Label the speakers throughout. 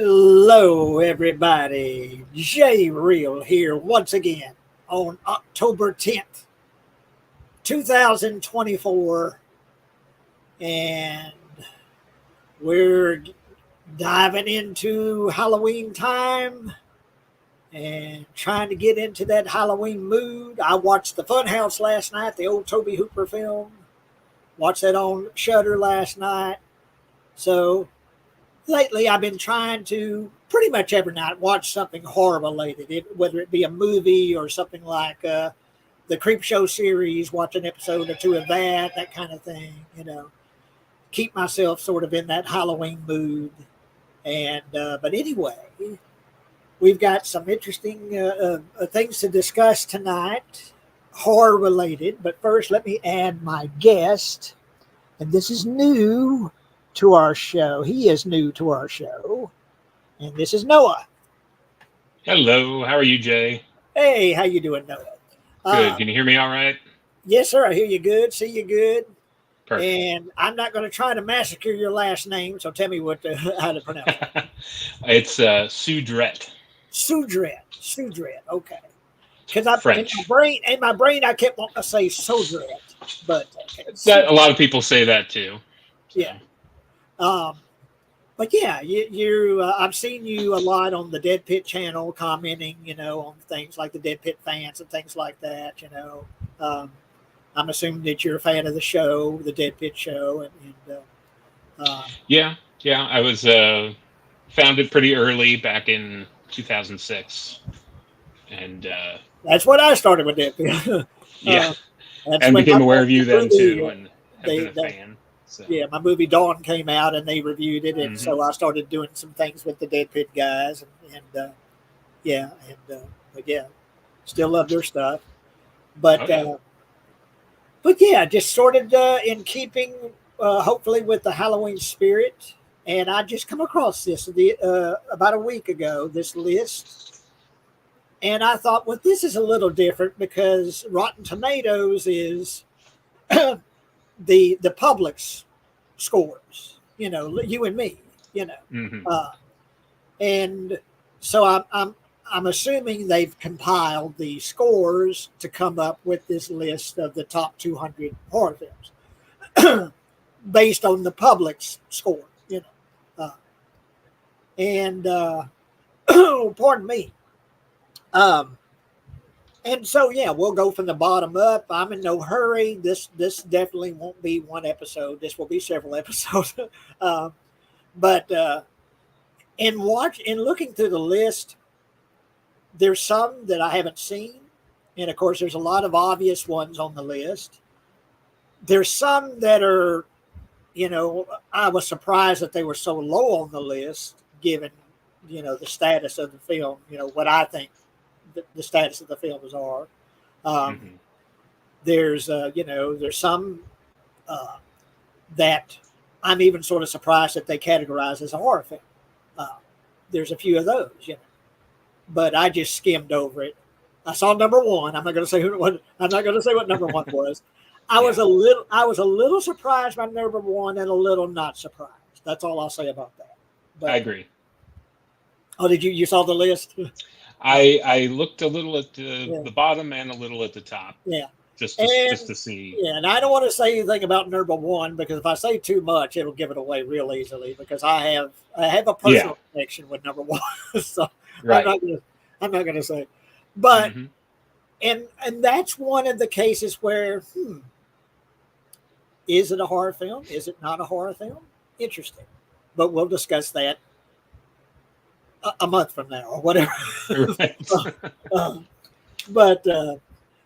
Speaker 1: Hello, everybody. J Real here once again on October 10th, 2024. And we're diving into Halloween time and trying to get into that Halloween mood. I watched The Funhouse last night, the old Toby Hooper film. Watched that on Shudder last night. So lately I've been trying to pretty much every night watch something horror related, whether it be a movie or something like the Creep Show series, watch an episode or two of that kind of thing, keep myself sort of in that Halloween mood. And but anyway, we've got some interesting things to discuss tonight, horror related. But first, let me add my guest, and this is new to our show. He is new to our show, and this is Noah.
Speaker 2: Hello, how are you, Jay?
Speaker 1: Hey, how you doing, Noah?
Speaker 2: Good. Can you hear me all right?
Speaker 1: Yes, sir. I hear you good. See you good.
Speaker 2: Perfect.
Speaker 1: And I'm not going to try to massacre your last name, so tell me how to pronounce it.
Speaker 2: It's Sudret.
Speaker 1: Sudret. Okay. Because
Speaker 2: French.
Speaker 1: in my brain, I kept wanting to say Sodret, but
Speaker 2: okay. A lot of people say that too. So.
Speaker 1: Yeah. But yeah, I've seen you a lot on the Dead Pit channel commenting, on things like the Dead Pit fans and things like that. I'm assuming that you're a fan of the show, the Dead Pit show,
Speaker 2: yeah. I was founded pretty early back in 2006, and
Speaker 1: that's when I started with Dead Pit.
Speaker 2: Yeah, and became aware of you then too, and have been a fan. So.
Speaker 1: Yeah, my movie Dawn came out and they reviewed it, and so I started doing some things with the Dead Pit guys, but still love their stuff. But just sort of in keeping, hopefully, with the Halloween spirit. And I just come across this about a week ago, this list, and I thought, well, this is a little different because Rotten Tomatoes is the public's scores, you and me, and so I'm assuming they've compiled the scores to come up with this list of the top 200 horror films based on the public's score, pardon me. And so, we'll go from the bottom up. I'm in no hurry. This definitely won't be one episode. This will be several episodes. But in looking through the list, there's some that I haven't seen. And, of course, there's a lot of obvious ones on the list. There's some that are, I was surprised that they were so low on the list, given, the status of the film, what I think the status of the films are. There's some that I'm even sort of surprised that they categorize as a horror film. There's a few of those, but I just skimmed over it. I saw number one. I'm not going to say what number one was. I was a little surprised by number one and a little not surprised. That's all I'll say about that. But,
Speaker 2: I agree.
Speaker 1: Oh, did you saw the list?
Speaker 2: I looked a little at the bottom and a little at the top.
Speaker 1: Yeah.
Speaker 2: Just to see.
Speaker 1: Yeah, and I don't want to say anything about number one because if I say too much, it'll give it away real easily because I have a personal connection with number one. So right. I'm not gonna say. But and that's one of the cases where is it a horror film? Is it not a horror film? Interesting. But we'll discuss that a month from now or whatever. Right.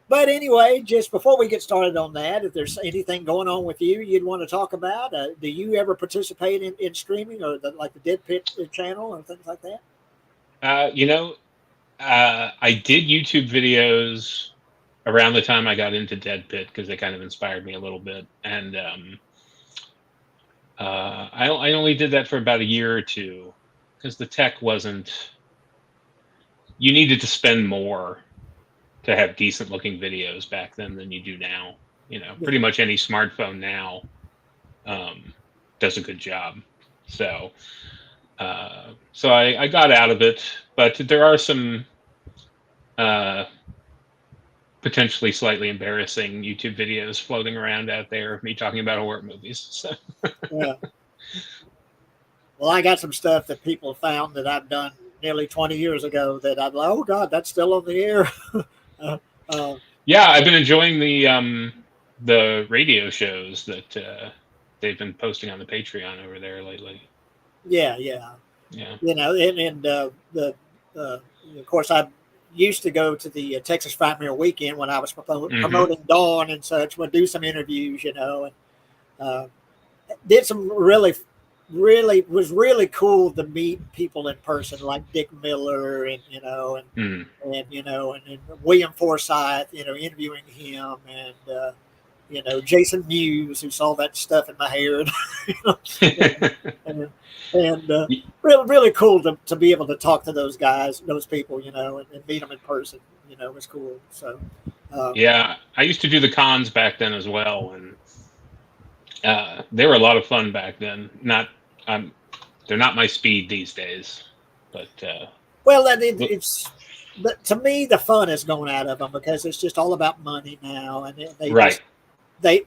Speaker 1: But anyway, just before we get started on that, if there's anything going on with you you'd want to talk about, do you ever participate in streaming or the Dead Pit channel or things like that?
Speaker 2: I did YouTube videos around the time I got into Dead Pit because they kind of inspired me a little bit. And I only did that for about a year or two because the tech wasn't... You needed to spend more to have decent looking videos back then than you do now. Pretty much any smartphone now does a good job. So So I got out of it, but there are some potentially slightly embarrassing YouTube videos floating around out there of me talking about horror movies. So
Speaker 1: Yeah. Well, I got some stuff that people found that I've done nearly 20 years ago that I'm like, oh God, that's still on the air. uh, uh,
Speaker 2: yeah, I've been enjoying the radio shows that they've been posting on the Patreon over there lately.
Speaker 1: yeah, yeah.
Speaker 2: Yeah.
Speaker 1: The uh, of course I used to go to the Texas Frightmare weekend when I was
Speaker 2: Hmm.
Speaker 1: promoting Dawn and such. Would do some interviews, and uh, did some really was really cool to meet people in person like Dick Miller and
Speaker 2: Mm.
Speaker 1: and William Forsythe, interviewing him and Jason Mewes, who saw that stuff in my hair, you know, and, and really cool to be able to talk to those guys, those people, and meet them in person. It was cool. So,
Speaker 2: Yeah, I used to do the cons back then as well, and they were a lot of fun back then. Not, um, they're not my speed these days, but
Speaker 1: well,
Speaker 2: but-
Speaker 1: but to me, the fun is going out of them because it's just all about money now, and they
Speaker 2: right.
Speaker 1: just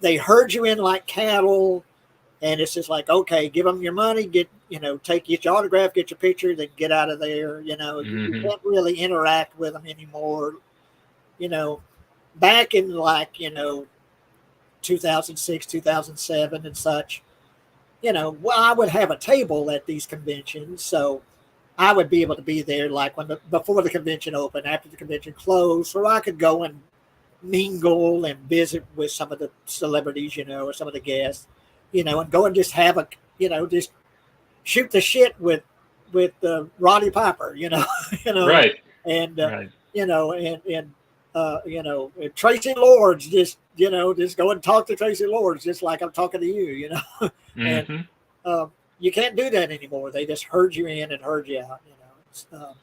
Speaker 1: they herd you in like cattle, and it's just like, okay, give them your money, get your autograph, get your picture, then get out of there. You
Speaker 2: Hmm.
Speaker 1: can't really interact with them anymore. Back in 2006, 2007, and such. Well, I would have a table at these conventions, so I would be able to be there like before the convention opened, after the convention closed, so I could go and mingle and visit with some of the celebrities, or some of the guests, and go and just have just shoot the shit with Roddy Piper,
Speaker 2: Right.
Speaker 1: and
Speaker 2: Right.
Speaker 1: and Tracy Lords, just go and talk to Tracy Lords, just like I'm talking to you, and
Speaker 2: Hmm.
Speaker 1: um, you can't do that anymore. They just herd you in and herd you out.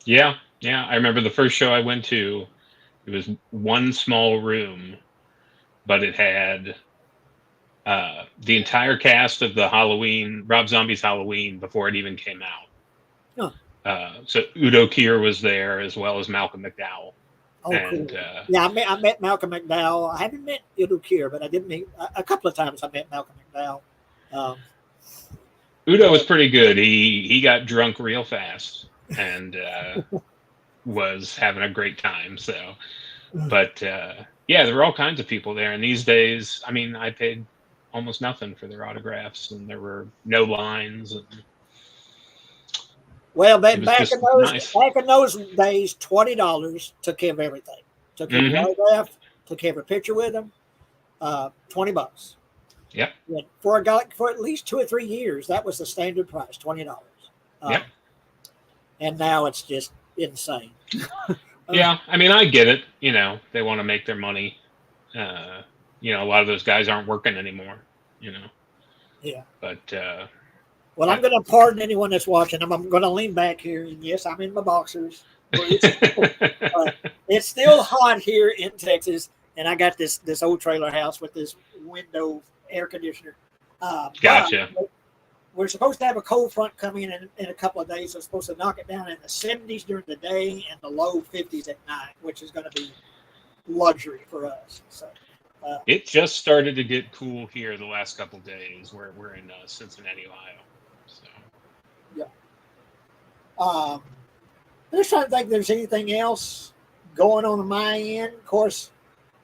Speaker 2: Yeah. Yeah. I remember the first show I went to. It was one small room, but it had the entire cast of the Rob Zombie's Halloween before it even came out.
Speaker 1: Huh.
Speaker 2: So Udo Kier was there as well as Malcolm McDowell.
Speaker 1: Oh, cool.
Speaker 2: And
Speaker 1: Yeah, I met Malcolm McDowell. I haven't met Udo Kier, but I did meet a couple of times. I met Malcolm McDowell. Um,
Speaker 2: Udo was pretty good. He got drunk real fast and was having a great time. So, but yeah, there were all kinds of people there. And these days, I mean, I paid almost nothing for their autographs, and there were no lines. And
Speaker 1: well,
Speaker 2: it was just nice.
Speaker 1: back in those days, $20 took care of everything. Took care of the
Speaker 2: Hmm.
Speaker 1: autograph. Took care of a picture with him. $20.
Speaker 2: Yep.
Speaker 1: Yeah, for at least 2 or 3 years, that was the standard price, $20.
Speaker 2: Yep.
Speaker 1: And now it's just insane.
Speaker 2: Yeah, I mean, I get it. They want to make their money. A lot of those guys aren't working anymore.
Speaker 1: Yeah.
Speaker 2: But
Speaker 1: Well, I'm going to pardon anyone that's watching. I'm going to lean back here, and yes, I'm in my boxers. It's still hot here in Texas, and I got this old trailer house with this window air conditioner.
Speaker 2: Gotcha.
Speaker 1: But we're supposed to have a cold front coming in a couple of days. So it's supposed to knock it down in the 70s during the day and the low 50s at night, which is going to be luxury for us. So
Speaker 2: it just started to get cool here the last couple of days. We're in Cincinnati, Ohio. So
Speaker 1: yeah. I'm just trying to think if there's anything else going on my end. Of course,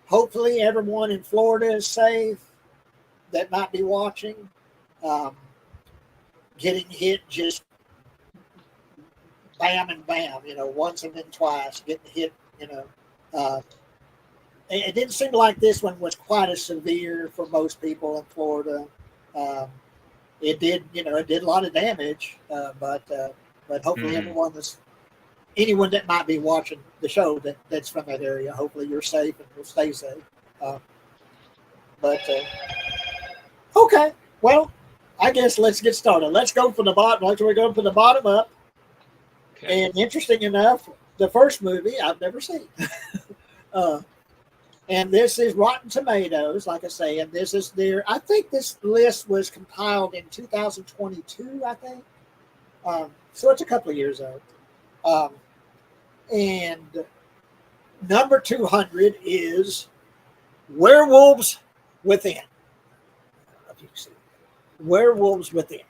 Speaker 1: hopefully everyone in Florida is safe that might be watching. Getting hit just bam and bam, once and then twice, getting hit, it didn't seem like this one was quite as severe for most people in Florida. It did a lot of damage, but hopefully anyone that might be watching the show that's from that area, hopefully you're safe and will stay safe. Okay, well, I guess let's get started. Let's go from the bottom. We're going from the bottom up.
Speaker 2: okay.
Speaker 1: And interesting enough, the first movie I've never seen. And this is Rotten Tomatoes, like I say, and this is I think this list was compiled in 2022, I think. So it's a couple of years old. And number 200 is Werewolves Within. I don't know if you can see it. Werewolves Within.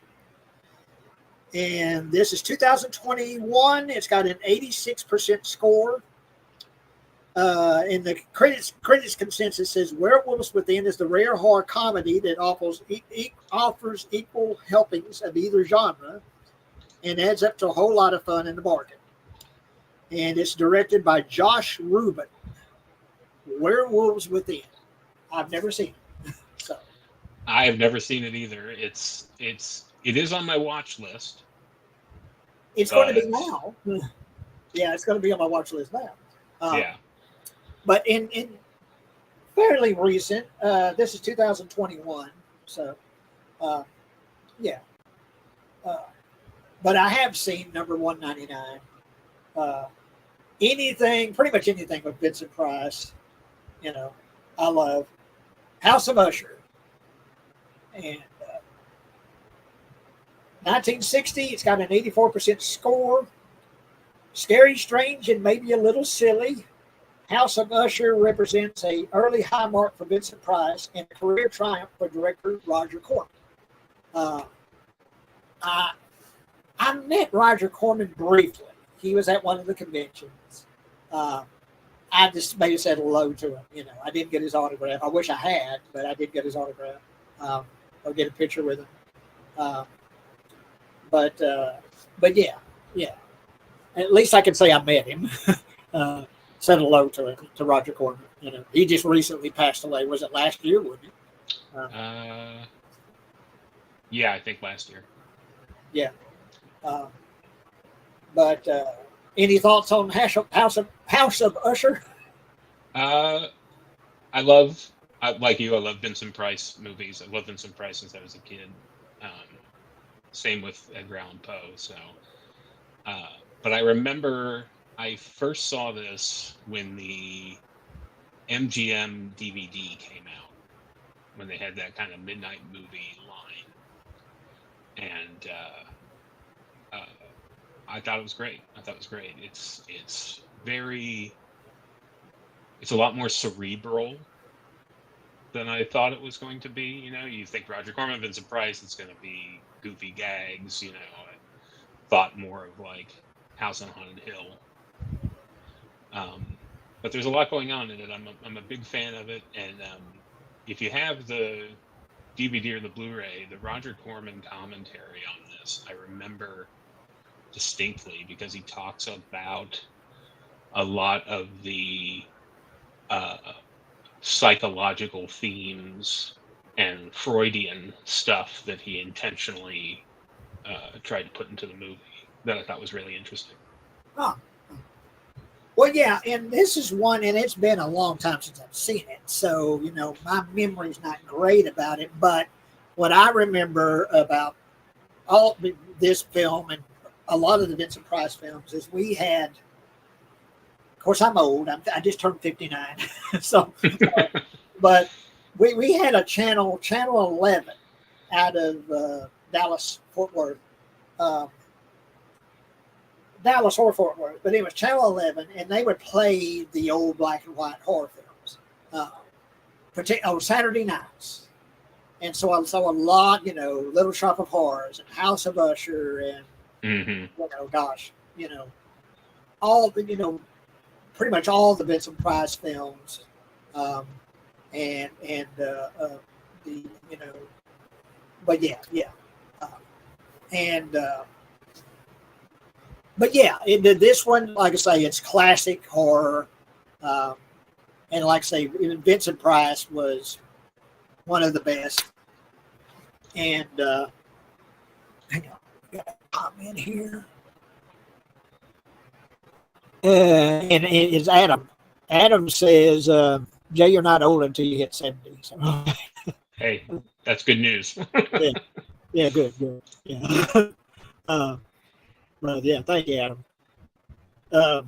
Speaker 1: And this is 2021. It's got an 86% score. And the critics consensus says Werewolves Within is the rare horror comedy that offers equal helpings of either genre and adds up to a whole lot of fun in the bargain. And it's directed by Josh Rubin. Werewolves Within. I've never seen it. So
Speaker 2: I have never seen it either. It is on my watch list.
Speaker 1: it's going to be now. Yeah, it's going to be on my watch list now.
Speaker 2: Yeah.
Speaker 1: But in fairly recent, this is 2021. So, yeah. But I have seen number 199. Pretty much anything with Vincent Price, I love. House of Usher. And 1960, it's got an 84% score. Scary, strange, and maybe a little silly. House of Usher represents an early high mark for Vincent Price and a career triumph for director Roger Corman. I met Roger Corman briefly. He was at one of the conventions. I just maybe said hello to him. I didn't get his autograph. I wish I had, but I did get his autograph. I'll get a picture with him. But yeah. At least I can say I met him. Said hello to him, to Roger Corman. He just recently passed away. Was it last year? Wasn't it?
Speaker 2: Yeah, I think last year.
Speaker 1: Yeah. But any thoughts on House of Usher?
Speaker 2: Like you, I love Vincent Price movies. I love Vincent Price since I was a kid. Same with Edgar Allan Poe. So, but I remember I first saw this when the MGM DVD came out, when they had that kind of midnight movie line, and I thought it was great. It's a lot more cerebral than I thought it was going to be. You think Roger Corman, Vincent Price, it's going to be goofy gags. I thought more of like House on Haunted Hill. But there's a lot going on in it. I'm a big fan of it, and if you have the DVD or the Blu-ray, the Roger Corman commentary on this, I remember distinctly because he talks about a lot of the psychological themes and Freudian stuff that he intentionally tried to put into the movie that I thought was really interesting.
Speaker 1: Oh. Well, yeah, and this is one, and it's been a long time since I've seen it, so, my memory's not great about it, but what I remember about all this film and a lot of the Vincent Price films is we had, of course, I'm old, I just turned 59, so, but we had a channel 11 out of Dallas, Fort Worth, Dallas or Fort Worth, but it was Channel 11, and they would play the old black and white horror films, on Saturday nights. And so I saw a lot, Little Shop of Horrors and House of Usher and, all the, pretty much all the Vincent Price films, but yeah. But yeah, this one, like I say, it's classic horror. And like I say, Vincent Price was one of the best. And hang on, got a comment here. And it's Adam. Adam says, Jay, you're not old until you hit 70. So.
Speaker 2: Hey, that's good news.
Speaker 1: Yeah, good. Yeah. But yeah, thank you, Adam. I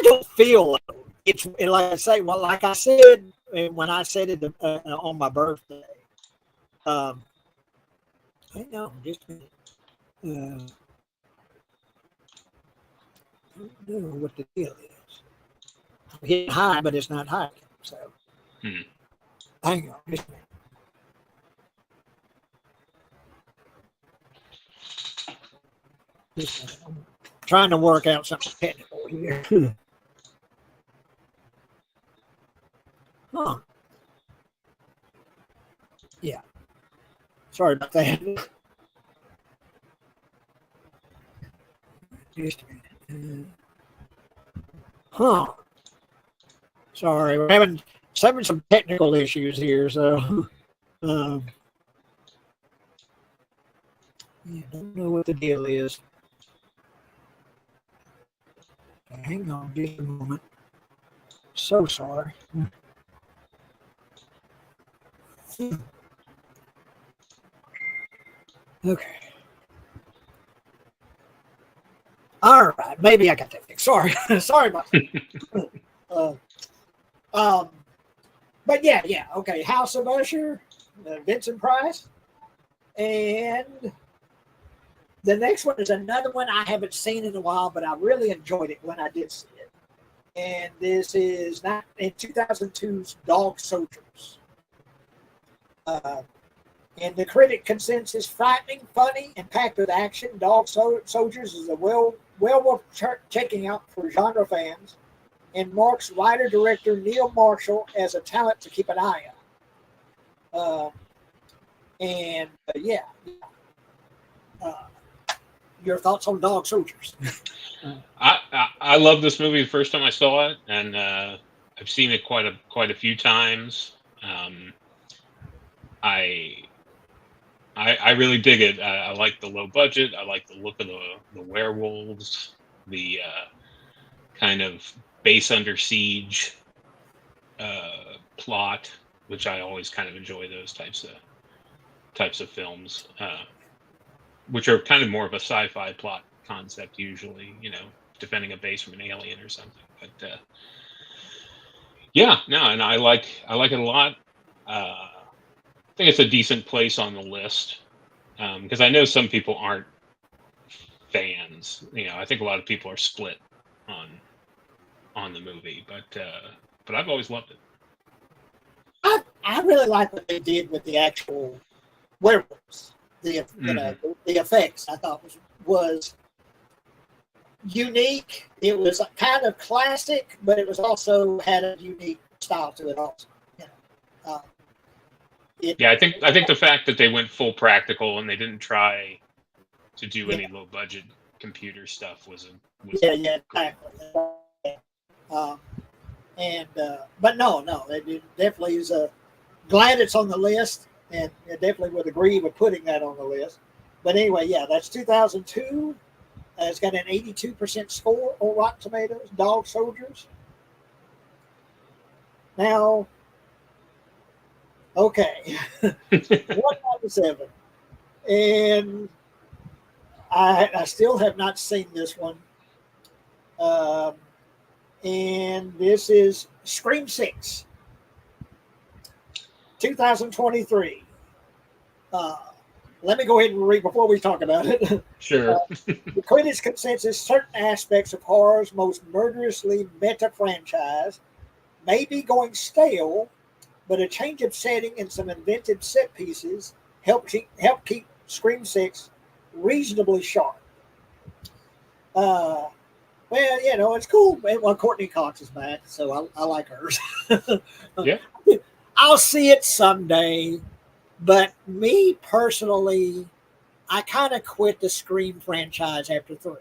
Speaker 1: don't feel it's like I say. Well, like I said when I said it on my birthday. Hang on, just a minute. don't know what the deal is. I'm hitting high, but it's not high. So, hang on. Just a minute. Just a minute. I'm trying to work out something technical here. Huh. Yeah. Sorry about that. Just a minute. Huh. Sorry, we're having some technical issues here, so yeah, don't know what the deal is. Hang on just a moment. So sorry. Okay. All right. Maybe I got that fixed. Sorry. Sorry about that. Um, but yeah. Okay. House of Usher, Vincent Price. And the next one is another one I haven't seen in a while, but I really enjoyed it when I did see it. And this is not in 2002's Dog Soldiers. And the critic consensus frightening, funny, and packed with action. Dog Soldiers is a well worth checking out for genre fans, and marks writer-director Neil Marshall as a talent to keep an eye on. Yeah. Your thoughts on Dog Soldiers?
Speaker 2: I love this movie the first time I saw it, and I've seen it quite a few times. I really dig it. I like the low budget. I like the look of the werewolves, the kind of base under siege plot, which I always kind of enjoy those types of films, which are kind of more of a sci-fi plot concept usually, defending a base from an alien or something. But and I like it a lot. I think it's a decent place on the list because I know some people aren't fans. I think a lot of people are split on the movie, but I've always loved it.
Speaker 1: I really like what they did with the actual werewolves. The effects I thought was unique. It was kind of classic, but it was also had a unique style to it also.
Speaker 2: I think the fact that they went full practical and they didn't try to do any low budget computer stuff was
Speaker 1: exactly. But no, it definitely is glad it's on the list, and I definitely would agree with putting that on the list. But anyway, that's 2002. It's got an 82% score on Rotten Tomatoes. Dog Soldiers. Now, okay, 197, and I still have not seen this one. And this is Scream 6, 2023. Let me go ahead and read before we talk about it.
Speaker 2: Sure.
Speaker 1: The critics' consensus: certain aspects of horror's most murderously meta franchise may be going stale, but a change of setting and some inventive set pieces help keep Scream 6 reasonably sharp. Well, it's cool. Well, Courtney Cox is back, so I like hers.
Speaker 2: Yeah.
Speaker 1: I'll see it someday, but me personally, I kind of quit the Scream franchise after 3.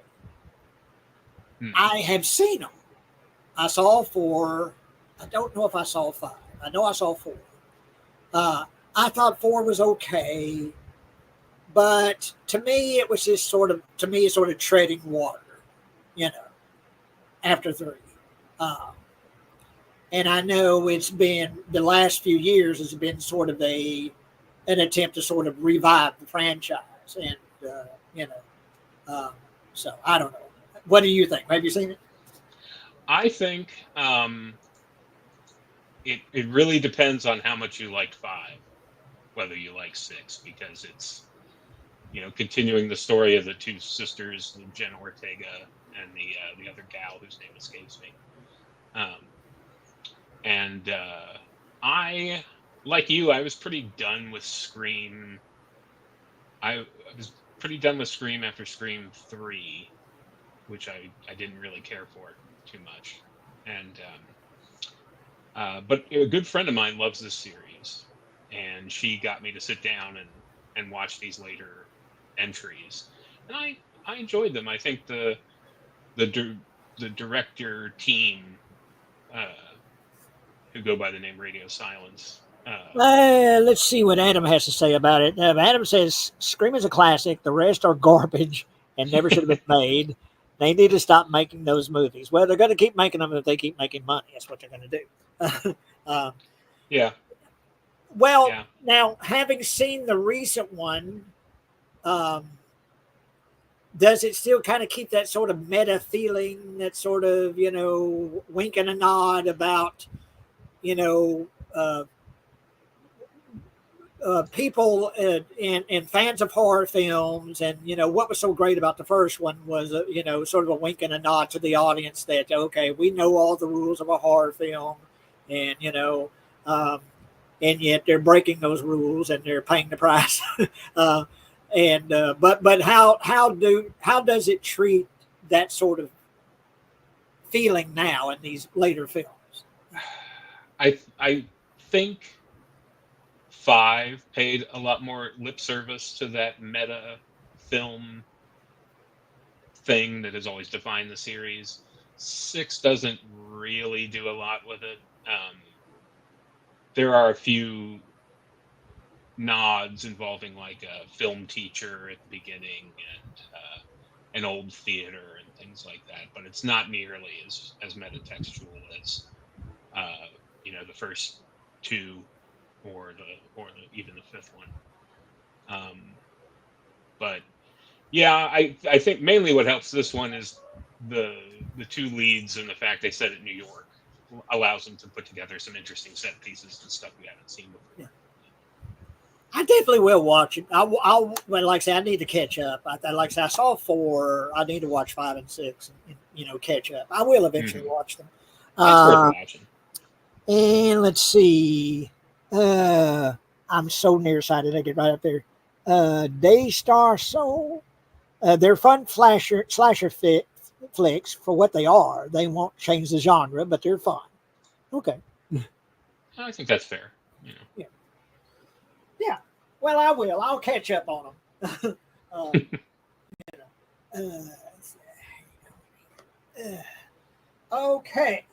Speaker 1: I have seen them. I saw 4. I don't know if I saw 5. I know I saw 4. I thought 4 was okay, but to me, it was just sort of treading water, after 3. And I know it's been the last few years has been sort of an attempt to sort of revive the franchise, and so I don't know. What do you think? Have you seen it?
Speaker 2: I think it really depends on how much you liked 5, whether you like 6, because continuing the story of the two sisters, Jenna Ortega and the other gal whose name escapes me. And I, like you, I was pretty done with Scream. I was pretty done with Scream after Scream 3, which I didn't really care for too much. And but a good friend of mine loves this series, and she got me to sit down and watch these later entries, and I enjoyed them. I think the director team, who go by the name Radio Silence.
Speaker 1: Let's see what Adam has to say about it. Adam says Scream is a classic. The rest are garbage and never should have been made. They need to stop making those movies. Well, they're going to keep making them if they keep making money. That's what they're going to do.
Speaker 2: Yeah.
Speaker 1: Well,
Speaker 2: Yeah.
Speaker 1: Now, having seen the recent one, does it still kind of keep that sort of meta feeling, that sort of, wink and a nod about, people and fans of horror films, and what was so great about the first one was sort of a wink and a nod to the audience that, okay, we know all the rules of a horror film, and and yet they're breaking those rules and they're paying the price. But how does it treat that sort of feeling now in these later films?
Speaker 2: I think 5 paid a lot more lip service to that meta film thing that has always defined the series. 6 doesn't really do a lot with it. There are a few nods involving like a film teacher at the beginning and an old theater and things like that, but it's not nearly as metatextual as the first 2 or even the 5th one. But yeah, I think mainly what helps this one is the 2 leads and the fact they set it in New York allows them to put together some interesting set pieces and stuff we haven't seen before.
Speaker 1: Yeah. I definitely will watch it. I'll like I say, I need to catch up. Like I said, I saw 4. I need to watch 5 and 6 and catch up. I will eventually watch them.
Speaker 2: That's worth watching.
Speaker 1: And let's see. I'm so nearsighted. I get right up there. Daystar Soul. They're fun slasher flicks for what they are. They won't change the genre, but they're fun. Okay.
Speaker 2: I think that's fair.
Speaker 1: Yeah. Yeah. Well, I will. I'll catch up on them. Okay.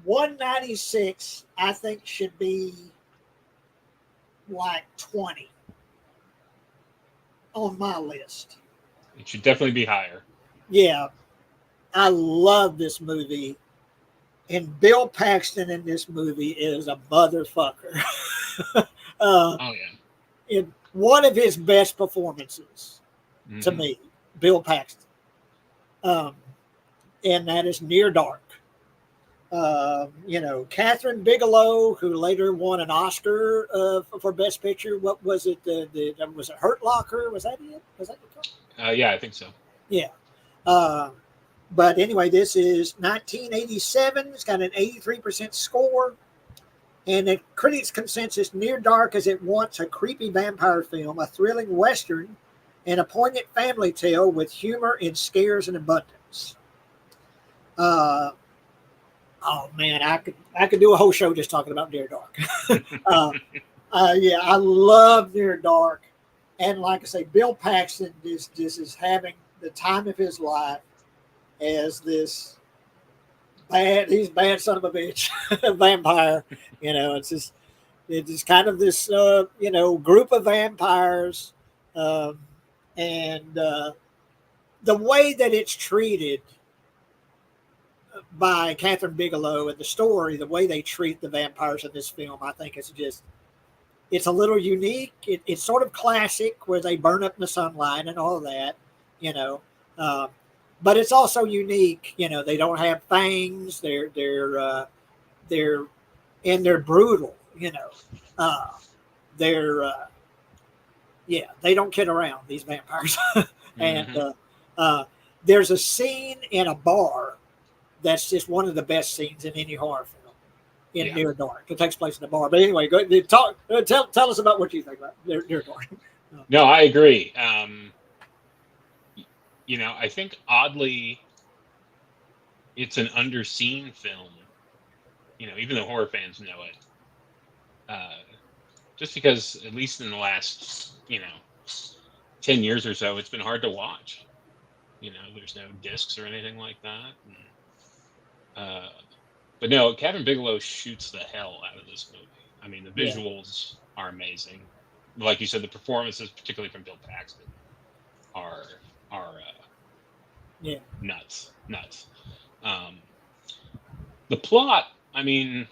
Speaker 1: 196, I think, should be like 20 on my list.
Speaker 2: It should definitely be higher.
Speaker 1: Yeah. I love this movie. And Bill Paxton in this movie is a motherfucker.
Speaker 2: Oh, yeah.
Speaker 1: In one of his best performances to me, Bill Paxton. And that is Near Dark. Catherine Bigelow, who later won an Oscar for Best Picture. What was it? Was it Hurt Locker? Was that it? Was that the title?
Speaker 2: Yeah, I think so.
Speaker 1: Yeah. But anyway, this is 1987. It's got an 83% score. And the critics' consensus, Near Dark is at once a creepy vampire film, a thrilling Western, and a poignant family tale with humor and scares in abundance. Oh man, I could do a whole show just talking about Near Dark. Yeah, I love Near Dark. And like I say, Bill Paxton is having the time of his life as this he's bad son of a bitch vampire. It's just kind of this group of vampires, and the way that it's treated by Catherine Bigelow and the story, the way they treat the vampires in this film, I think it's a little unique. It's sort of classic where they burn up in the sunlight and all of that, but it's also unique. They don't have fangs. They're brutal. They're Yeah, they don't kid around, these vampires. And
Speaker 2: Mhm.
Speaker 1: there's a scene in a bar that's just one of the best scenes in any horror film in
Speaker 2: Yeah.
Speaker 1: Near Dark. It takes place in a bar. But anyway, go talk. Tell us about what you think about Near Dark.
Speaker 2: No, I agree. I think oddly, it's an underseen film. Even though horror fans know it, uh, just because at least in the last 10 years or so, it's been hard to watch. There's no discs or anything like that. Uh, but no, Kevin Bigelow shoots the hell out of this movie. I mean, the
Speaker 1: Yeah,
Speaker 2: visuals are amazing. Like you said, the performances, particularly from Bill Paxton, are are
Speaker 1: yeah.
Speaker 2: nuts, nuts. Um, the plot, I mean,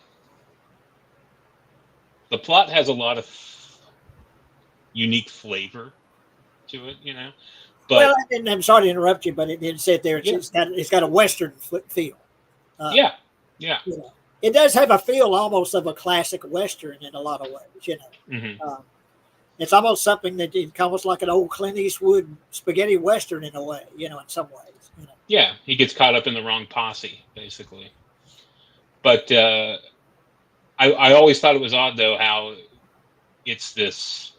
Speaker 2: the plot has a lot of unique flavor to it, But
Speaker 1: Well, and I'm sorry to interrupt you, but it did say there
Speaker 2: yeah,
Speaker 1: it's got a Western feel. Uh,
Speaker 2: yeah, yeah.
Speaker 1: you know, it does have a feel almost of a classic Western in a lot of ways.
Speaker 2: Hmm.
Speaker 1: It's almost something that it's almost like an old Clint Eastwood spaghetti Western in a way. In some ways.
Speaker 2: Yeah, he gets caught up in the wrong posse, basically. But I always thought it was odd though how it's this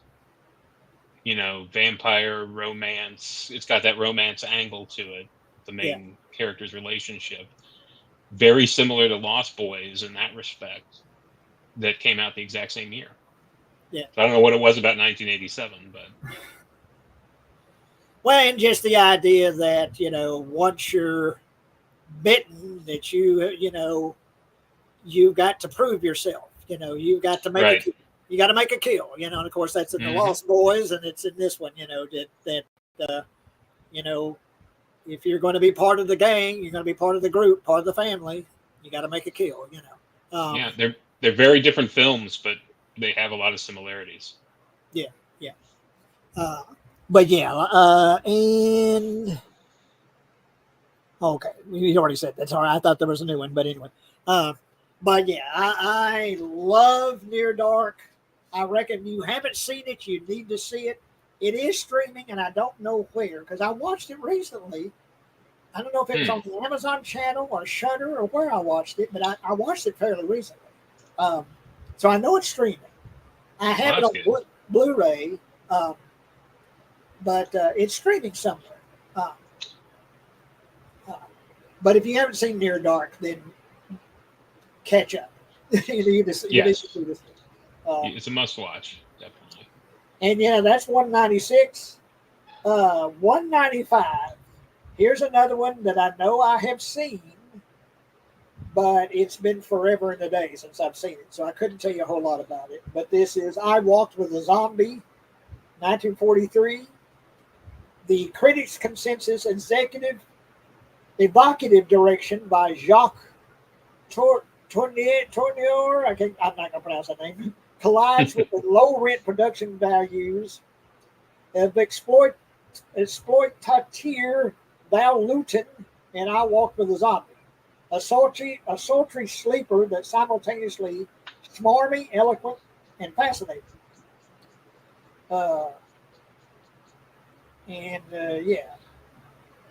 Speaker 2: vampire romance. It's got that romance angle to it. The
Speaker 1: Yeah,
Speaker 2: main character's relationship, very similar to Lost Boys in that respect, that came out the exact same year.
Speaker 1: yeah.
Speaker 2: So I don't know what it was about 1987, but
Speaker 1: Well, and just the idea that once you're bitten, that you've got to prove yourself. You've got to make a
Speaker 2: right.
Speaker 1: kill. You got to make a kill. And of course that's in the
Speaker 2: Hmm.
Speaker 1: Lost Boys, and it's in this one. That you know if you're going to be part of the gang, you're going to be part of the group, part of the family. You got to make a kill.
Speaker 2: Yeah, they're very different films, but they have a lot of similarities.
Speaker 1: Yeah, yeah. Uh, but yeah, and okay, you already said that. Sorry, I thought there was a new one, but anyway. Uh, but yeah, I love Near Dark. I reckon you haven't seen it, you need to see it. It is streaming, and I don't know where because I watched it recently. I don't know if it was
Speaker 2: Hmm.
Speaker 1: on the Amazon channel or Shutter or where I watched it, but I watched it fairly recently. Um, so I know it's streaming. I
Speaker 2: Well,
Speaker 1: have it
Speaker 2: that's
Speaker 1: on
Speaker 2: good.
Speaker 1: Blu-ray, um, but it's streaming somewhere. Uh, uh, but if you haven't seen Near Dark, then catch up. You need to
Speaker 2: Yes,
Speaker 1: see this. Uh,
Speaker 2: it's a must watch, definitely.
Speaker 1: and yeah, that's 196. 195. Here's another one that I know I have seen, but it's been forever and a day since I've seen it, so I couldn't tell you a whole lot about it. But this is I Walked with a Zombie, 1943. The critics' consensus executive evocative direction by Jacques Tourneur. I'm not going to pronounce that name. Collides with the low rent production values of exploitateur Val Luton and I Walked with a Zombie. A sultry sleeper that's simultaneously smarmy, eloquent, and fascinating. Uh, and yeah,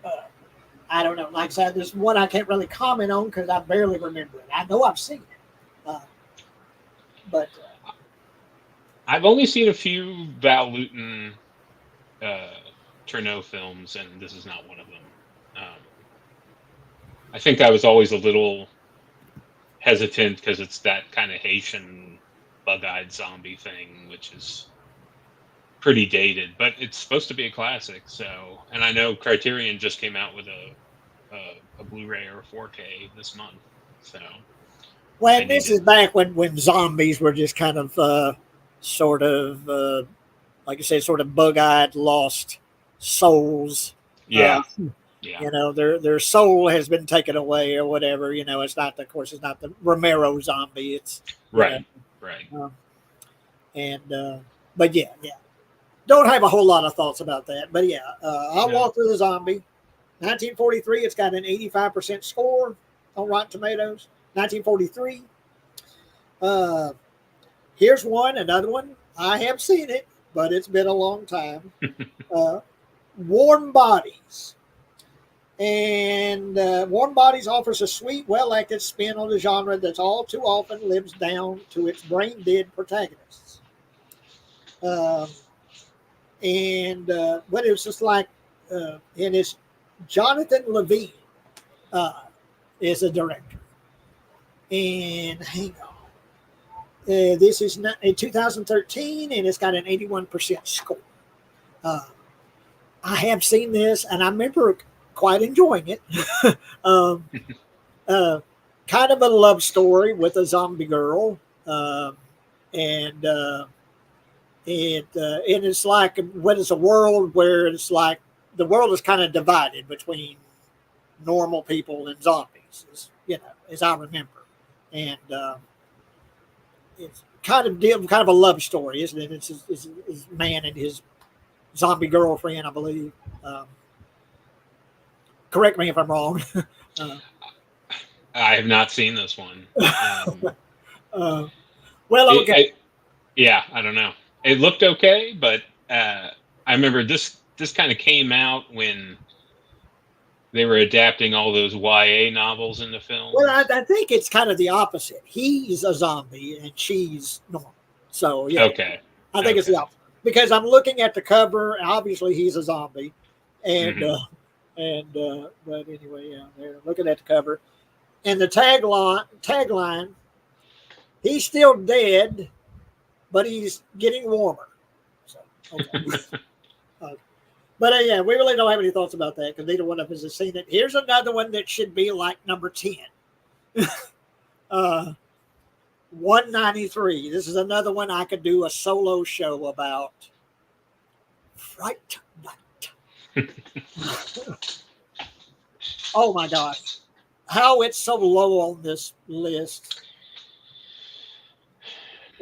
Speaker 1: uh, I don't know. Like I said, there's one I can't really comment on because I barely remember it. I know I've seen it, but
Speaker 2: I've only seen a few Val Lewton uh, Chernow films, and this is not one of them. Um, I think I was always a little hesitant because it's that kind of Haitian bug-eyed zombie thing, which is pretty dated, but it's supposed to be a classic. So, and I know Criterion just came out with a Blu-ray or a 4K this month. So I
Speaker 1: when
Speaker 2: need
Speaker 1: this
Speaker 2: to.
Speaker 1: is back when zombies were just kind of sort of like I said, sort of bug-eyed, lost souls. Uh,
Speaker 2: Yeah, yeah,
Speaker 1: their soul has been taken away or whatever. It's not, of course, it's not the Romero zombie. It's you know,
Speaker 2: right, right.
Speaker 1: um, and but yeah, yeah. Don't have a whole lot of thoughts about that, but yeah, I
Speaker 2: No,
Speaker 1: Walked with a Zombie, 1943. It's got an 85% score on Rotten Tomatoes. 1943. Uh, Here's another one. I have seen it, but it's been a long time. Warm Bodies. And Warm Bodies offers a sweet, well-acted spin on the genre that's all too often lives down to its brain-dead protagonists. Um, but it was just like, and it's Jonathan Levine is a director. And hang on. This is not, in 2013, and it's got an 81% score. I have seen this, and I remember quite enjoying it. um, kind of a love story with a zombie girl, and it's like what is a world where it's like the world is kind of divided between normal people and zombies, as I remember, and it's kind of a love story, isn't it? It's his man and his zombie girlfriend, I believe. Correct me if I'm wrong.
Speaker 2: I have not seen this one.
Speaker 1: Well, okay.
Speaker 2: I don't know. It looked okay, but I remember this kind of came out when they were adapting all those YA novels into film.
Speaker 1: Well, I think it's kind of the opposite. He's a zombie and she's normal. So, yeah.
Speaker 2: Okay.
Speaker 1: I think it's the opposite. Because I'm looking at the cover, and obviously he's a zombie. And, but anyway, yeah, they're looking at the cover. And the tagline, he's still dead, but he's getting warmer. So, okay. But yeah, we really don't have any thoughts about that because neither one of us has seen it. Here's another one that should be like number 10. 193. This is another one I could do a solo show about. Fright Night. Oh my gosh. How it's so low on this list.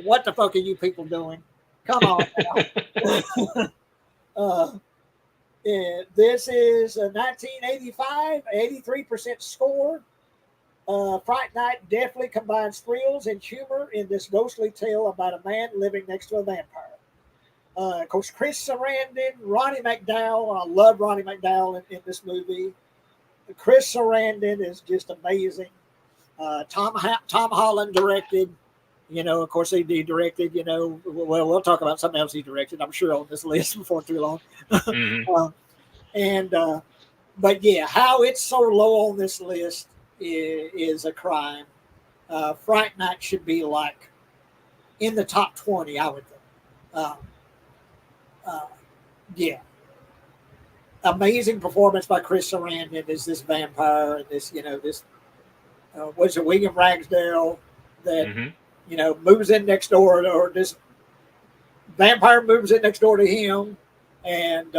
Speaker 1: What the fuck are you people doing? Come on now. This is a 1985, 83% score. Fright Night definitely combines thrills and humor in this ghostly tale about a man living next to a vampire. Of course, Chris Sarandon, Ronnie McDowell. I love Ronnie McDowell in this movie. Chris Sarandon is just amazing. Tom Holland directed. Of course, he directed. Well, we'll talk about something else he directed, I'm sure, on this list before too long. Mm-hmm. But yeah, how it's so low on this list is a crime. Fright Night should be like in the top 20, I would think. Yeah. Amazing performance by Chris Sarandon as this vampire and this, what's it, William Ragsdale that, moves in next door, or this vampire moves in next door to him, and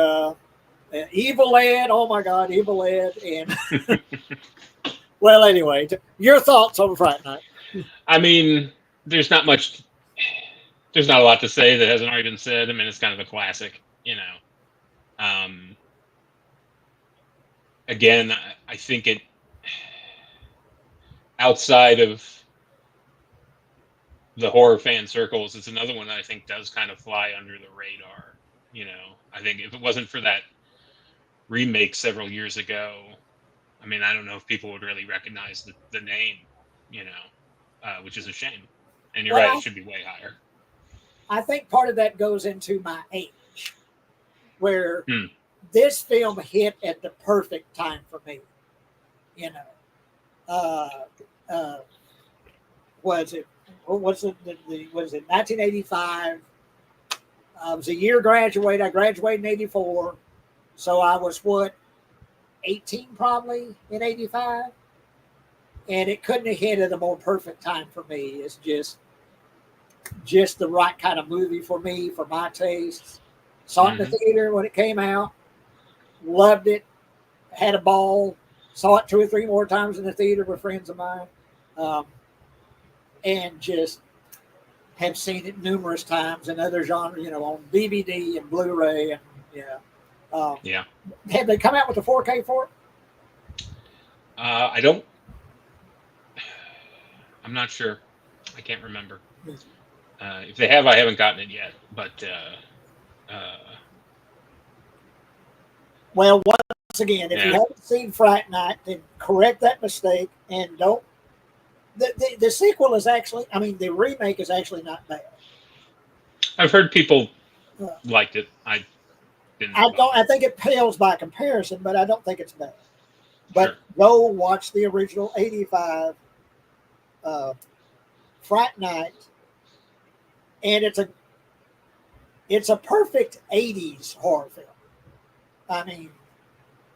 Speaker 1: Evil Ed, oh my God, Evil Ed, and well, anyway, your thoughts on Fright Night?
Speaker 2: I mean, there's not a lot to say that hasn't already been said. I mean, it's kind of a classic, Again, I think it, outside of the horror fan circles, it's another one that I think does kind of fly under the radar. I think if it wasn't for that remake several years ago, I mean, I don't know if people would really recognize the name, which is a shame. And you're right, it should be way higher.
Speaker 1: I think part of that goes into my age, where this film hit at the perfect time for me. Was it 1985? I was a year graduate. I graduated in 84. So I was 18 probably in 85? And it couldn't have hit at a more perfect time for me. It's just the right kind of movie for me, for my tastes. Saw it in the theater when it came out. Loved it. Had a ball. Saw it 2 or 3 more times in the theater with friends of mine. And just have seen it numerous times in other genres, on DVD and Blu-ray. And yeah. Have they come out with a 4K for it?
Speaker 2: I'm not sure. I can't remember. If they have, I haven't gotten it yet. But
Speaker 1: Well, once again, if you
Speaker 2: Yeah.
Speaker 1: haven't seen Fright Night, then correct that mistake and don't. The sequel is actually, I mean, the remake is actually not bad.
Speaker 2: I've heard people
Speaker 1: Uh,
Speaker 2: liked it. I didn't
Speaker 1: I don't. I
Speaker 2: bother.
Speaker 1: think it pales by comparison, but I don't think it's bad. But
Speaker 2: Sure.
Speaker 1: go watch the original '85 uh, Fright Night, and it's a perfect '80s horror film. I mean,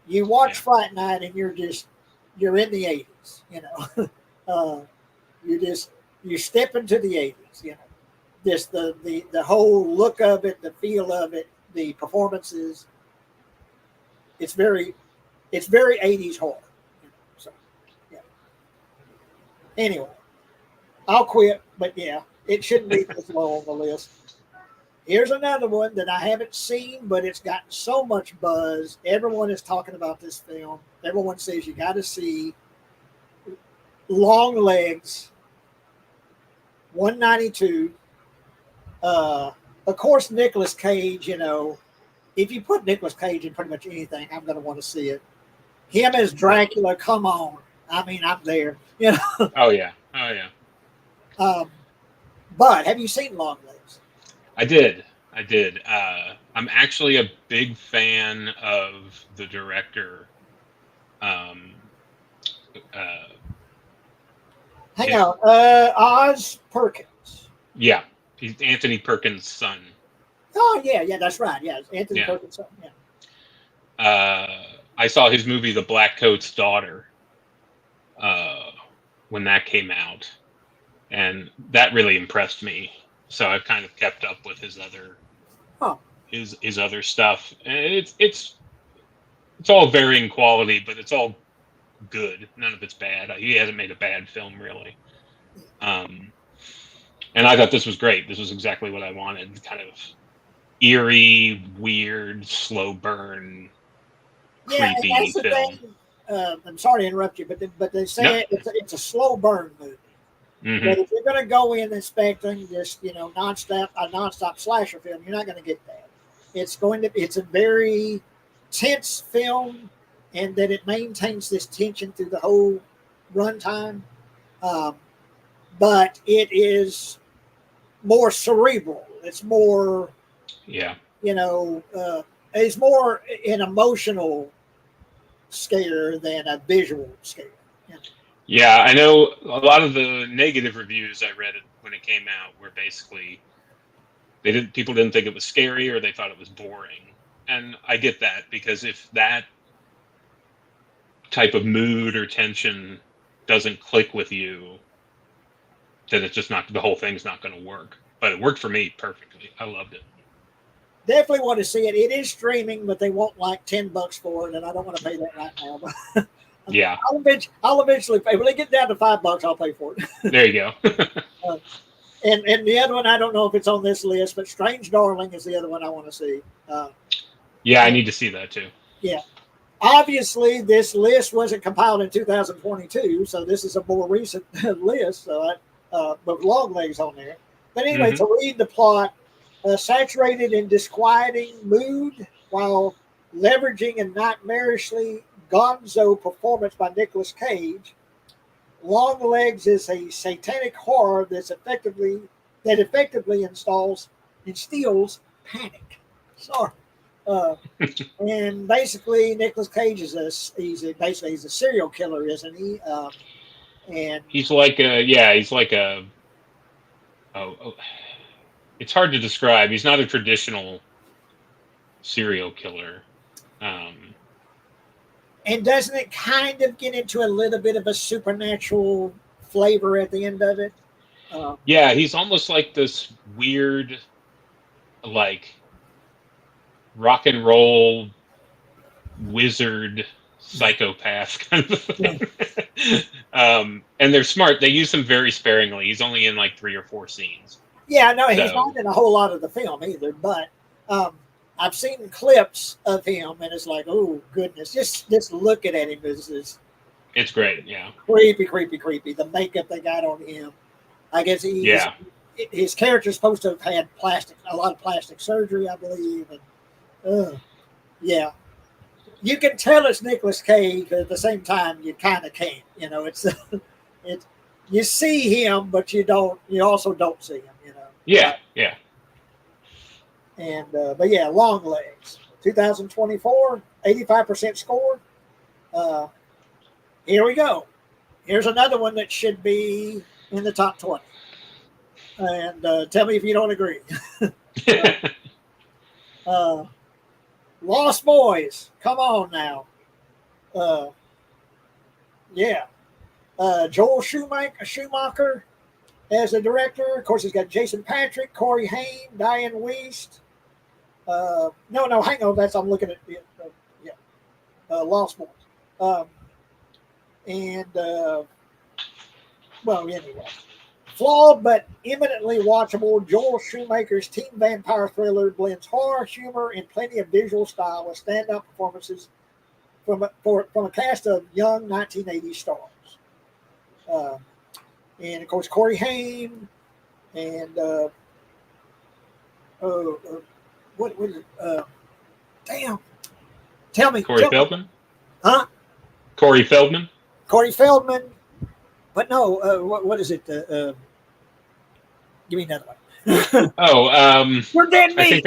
Speaker 1: you watch
Speaker 2: Yeah.
Speaker 1: Fright Night, and you're in the '80s. uh, you just you step into the '80s. Just the whole look of it, the feel of it, the performances. It's very it's very '80s horror. So yeah. Anyway, I'll quit, but yeah, it shouldn't be this low on the list. Here's another one that I haven't seen, but it's gotten so much buzz. Everyone is talking about this film. Everyone says you got to see Long Legs, 192. Of course, Nicolas Cage. If you put Nicolas Cage in pretty much anything, I'm going to want to see it. Him as Dracula, come on. I mean, I'm there.
Speaker 2: Oh yeah. Oh yeah.
Speaker 1: Um, but have you seen Long Legs?
Speaker 2: I did. I did. I'm actually a big fan of the director. Um, uh,
Speaker 1: Hang
Speaker 2: his,
Speaker 1: on. Oz Perkins.
Speaker 2: yeah, he's Anthony Perkins' son.
Speaker 1: Oh, yeah, that's right. Yeah, it's Anthony
Speaker 2: Yeah.
Speaker 1: Perkins. Yeah.
Speaker 2: I saw his movie The Black Coat's Daughter when that came out, and that really impressed me. So I've kind of kept up with his other
Speaker 1: Oh,
Speaker 2: his other stuff. And it's all varying quality, but it's all good. None of it's bad. He hasn't made a bad film really. And I thought this was great. This was exactly what I wanted. Kind of eerie, weird, slow burn,
Speaker 1: yeah, and
Speaker 2: creepy
Speaker 1: that's the
Speaker 2: film.
Speaker 1: thing. I'm sorry to interrupt you, but they
Speaker 2: No.
Speaker 1: say it's a slow burn movie.
Speaker 2: Mm-hmm.
Speaker 1: But if you're going to go in expecting just nonstop slasher film, you're not going to get that. It's a very tense film, and that it maintains this tension through the whole runtime. Um, but it is more cerebral. It's more,
Speaker 2: Yeah.
Speaker 1: it's more an emotional scare than a visual scare.
Speaker 2: Yeah, I know a lot of the negative reviews I read when it came out were basically people didn't think it was scary or they thought it was boring. And I get that because if that type of mood or tension doesn't click with you, then it's just not the whole thing's not going to work. But it worked for me perfectly. I loved it.
Speaker 1: Definitely want to see it. It is streaming, but they want like $10 for it, and I don't want to pay that right now. But
Speaker 2: Yeah.
Speaker 1: I'll eventually pay. When they get down to $5, I'll pay for it.
Speaker 2: There you go.
Speaker 1: And the other one, I don't know if it's on this list, but Strange Darling is the other one I want to see.
Speaker 2: Yeah, I need to see that too.
Speaker 1: Yeah. Obviously, this list wasn't compiled in 2022, so this is a more recent list. So, with Long Legs on there. But anyway, to read the plot, saturated in disquieting mood while leveraging a nightmarishly gonzo performance by Nicolas Cage, Long Legs is a satanic horror that effectively instills panic. Sorry. And basically, Nicolas Cage he's a serial killer, isn't he? And
Speaker 2: He's like a it's hard to describe. He's not a traditional serial killer.
Speaker 1: and doesn't it kind of get into a little bit of a supernatural flavor at the end of it?
Speaker 2: Yeah, he's almost like this weird, like rock and roll wizard psychopath kind of thing. And they're smart. They use him very sparingly. He's only in like 3 or 4 scenes.
Speaker 1: Yeah, no, he's not in a whole lot of the film either. But I've seen clips of him, and it's like, oh goodness, just looking at him is
Speaker 2: it's great. Yeah,
Speaker 1: creepy. The makeup they got on him, I guess his character's supposed to have had a lot of plastic surgery, I believe. And yeah, you can tell it's Nicolas Cage, but at the same time, you kind of can't. It. You see him, but you don't. You also don't see him.
Speaker 2: Yeah, yeah.
Speaker 1: And but yeah, Long Legs, 2024, 85% score. Here we go. Here's another one that should be in the top 20. And tell me if you don't agree. Lost Boys, come on now. Yeah. Joel Schumacher as the director. Of course, he's got Jason Patric, Corey Haim, Diane Wiest. No, hang on. I'm looking at it. Lost Boys. Well, anyway. Flawed but eminently watchable, Joel Schumacher's teen vampire thriller blends horror, humor, and plenty of visual style with stand-up performances from a cast of young 1980s stars. And, of course, Corey Haim and what is it? Damn. Tell me.
Speaker 2: Corey Feldman?
Speaker 1: Huh?
Speaker 2: Corey Feldman?
Speaker 1: Corey Feldman. But no, what is it? Give me another one. You're dead meat.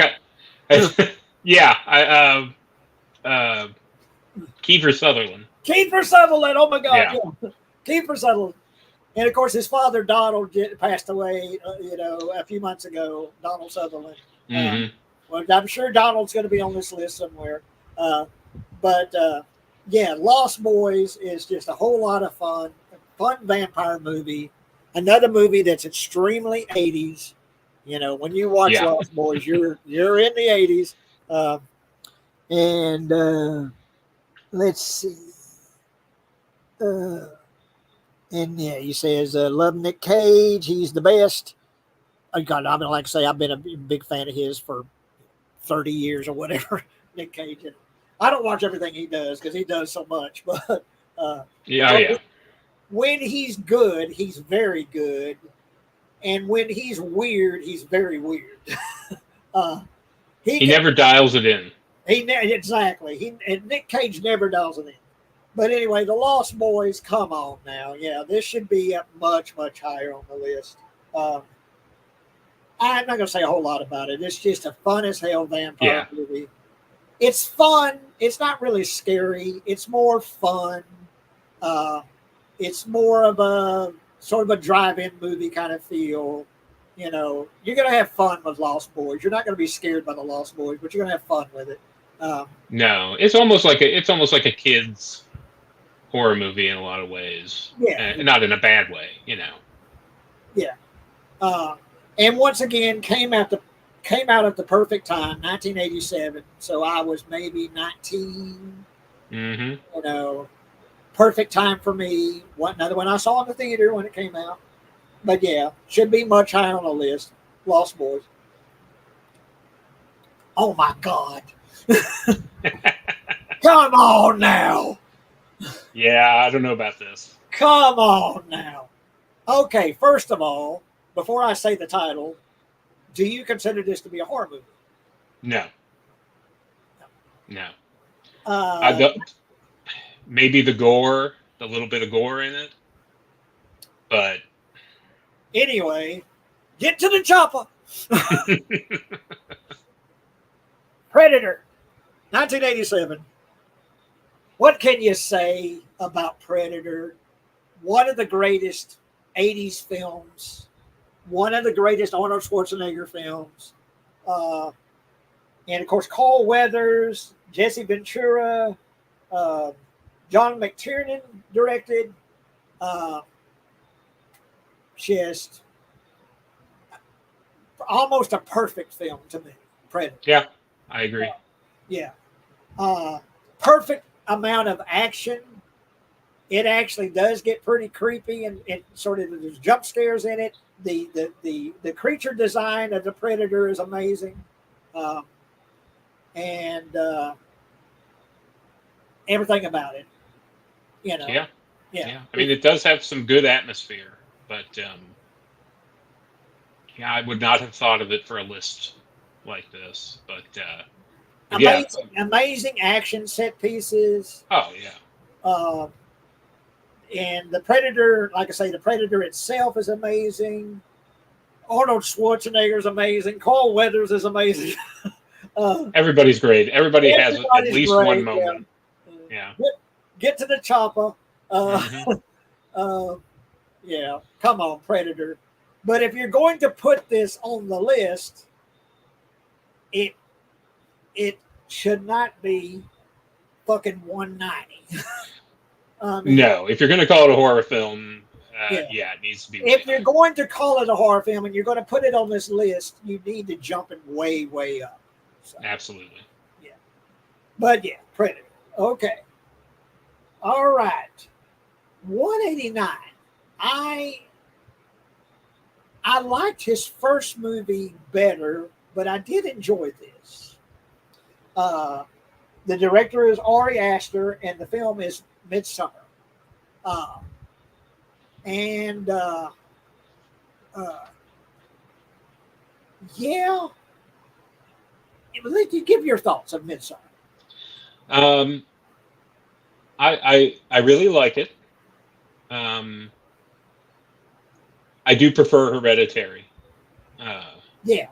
Speaker 2: Kiefer Sutherland.
Speaker 1: Kiefer Sutherland. Oh my God. Yeah. Kiefer Sutherland. And of course, his father Donald passed away. A few months ago. Donald Sutherland.
Speaker 2: Mm-hmm.
Speaker 1: Well, I'm sure Donald's going to be on this list somewhere. But Lost Boys is just a whole lot of fun. Fun vampire movie. Another movie that's extremely 80s. When you watch Lost Boys, you're in the 80s. Let's see. He says, love Nick Cage. He's the best. Oh, God, I mean, like I say, I've been a big fan of his for 30 years or whatever. Nick Cage. I don't watch everything he does because he does so much. But when he's good, he's very good. And when he's weird, he's very weird.
Speaker 2: He never dials it in.
Speaker 1: Exactly. And Nick Cage never dials it in. But anyway, The Lost Boys, come on now. Yeah, this should be up much, much higher on the list. I'm not going to say a whole lot about it. It's just a fun as hell vampire movie. It's fun. It's not really scary. It's more fun. It's more of a sort of a drive-in movie kind of feel. You're going to have fun with Lost Boys. You're not going to be scared by the Lost Boys, but you're going to have fun with it.
Speaker 2: No, it's almost like a kid's horror movie in a lot of ways. Yeah, not in a bad way,
Speaker 1: Yeah, and once again came out at the perfect time, 1987. So I was maybe 19.
Speaker 2: Mm-hmm.
Speaker 1: Perfect time for me. Another one I saw in the theater when it came out. But yeah, should be much higher on the list. Lost Boys. Oh my God. Come on now.
Speaker 2: Yeah, I don't know about this.
Speaker 1: Come on now. Okay, first of all, before I say the title, do you consider this to be a horror movie?
Speaker 2: No. I don't. Maybe the little bit of gore in it. But
Speaker 1: anyway, get to the chopper. Predator, 1987. What can you say about Predator? One of the greatest 80s films. One of the greatest Arnold Schwarzenegger films. And, of course, Carl Weathers, Jesse Ventura, John McTiernan directed. Just almost a perfect film to me, Predator.
Speaker 2: Yeah, I agree.
Speaker 1: Perfect amount of action. It actually does get pretty creepy and sort of there's jump scares in it. The creature design of the Predator is amazing. And everything about it.
Speaker 2: Yeah. I mean, it does have some good atmosphere, but Yeah, I would not have thought of it for a list like this, but yeah.
Speaker 1: Amazing action set pieces.
Speaker 2: Oh yeah.
Speaker 1: Uh, and the Predator, like I say, the Predator itself is amazing. Arnold Schwarzenegger is amazing. Carl Weathers is amazing. uh,
Speaker 2: Everybody's great. Everybody has at
Speaker 1: Everybody's
Speaker 2: least one
Speaker 1: great. Yeah.
Speaker 2: moment. Yeah.
Speaker 1: Get to the chopper.
Speaker 2: Hmm.
Speaker 1: Uh, yeah. Come on, Predator. But if you're going to put this on the list, it it should not be fucking 190. I mean,
Speaker 2: No, if you're going to call it a horror film,
Speaker 1: yeah.
Speaker 2: yeah, it needs to be.
Speaker 1: If you're going to call it a horror film and you're going to put it on this list, you need to jump it way, way up. So,
Speaker 2: Absolutely.
Speaker 1: yeah. But yeah, Predator. Okay. All right. 189. I liked his first movie better, but I did enjoy this. The director is Ari Aster, and the film is Midsummer. Uh, and yeah, let you give your thoughts of Midsummer.
Speaker 2: Um, I really like it. Um, I do prefer Hereditary.
Speaker 1: Yeah,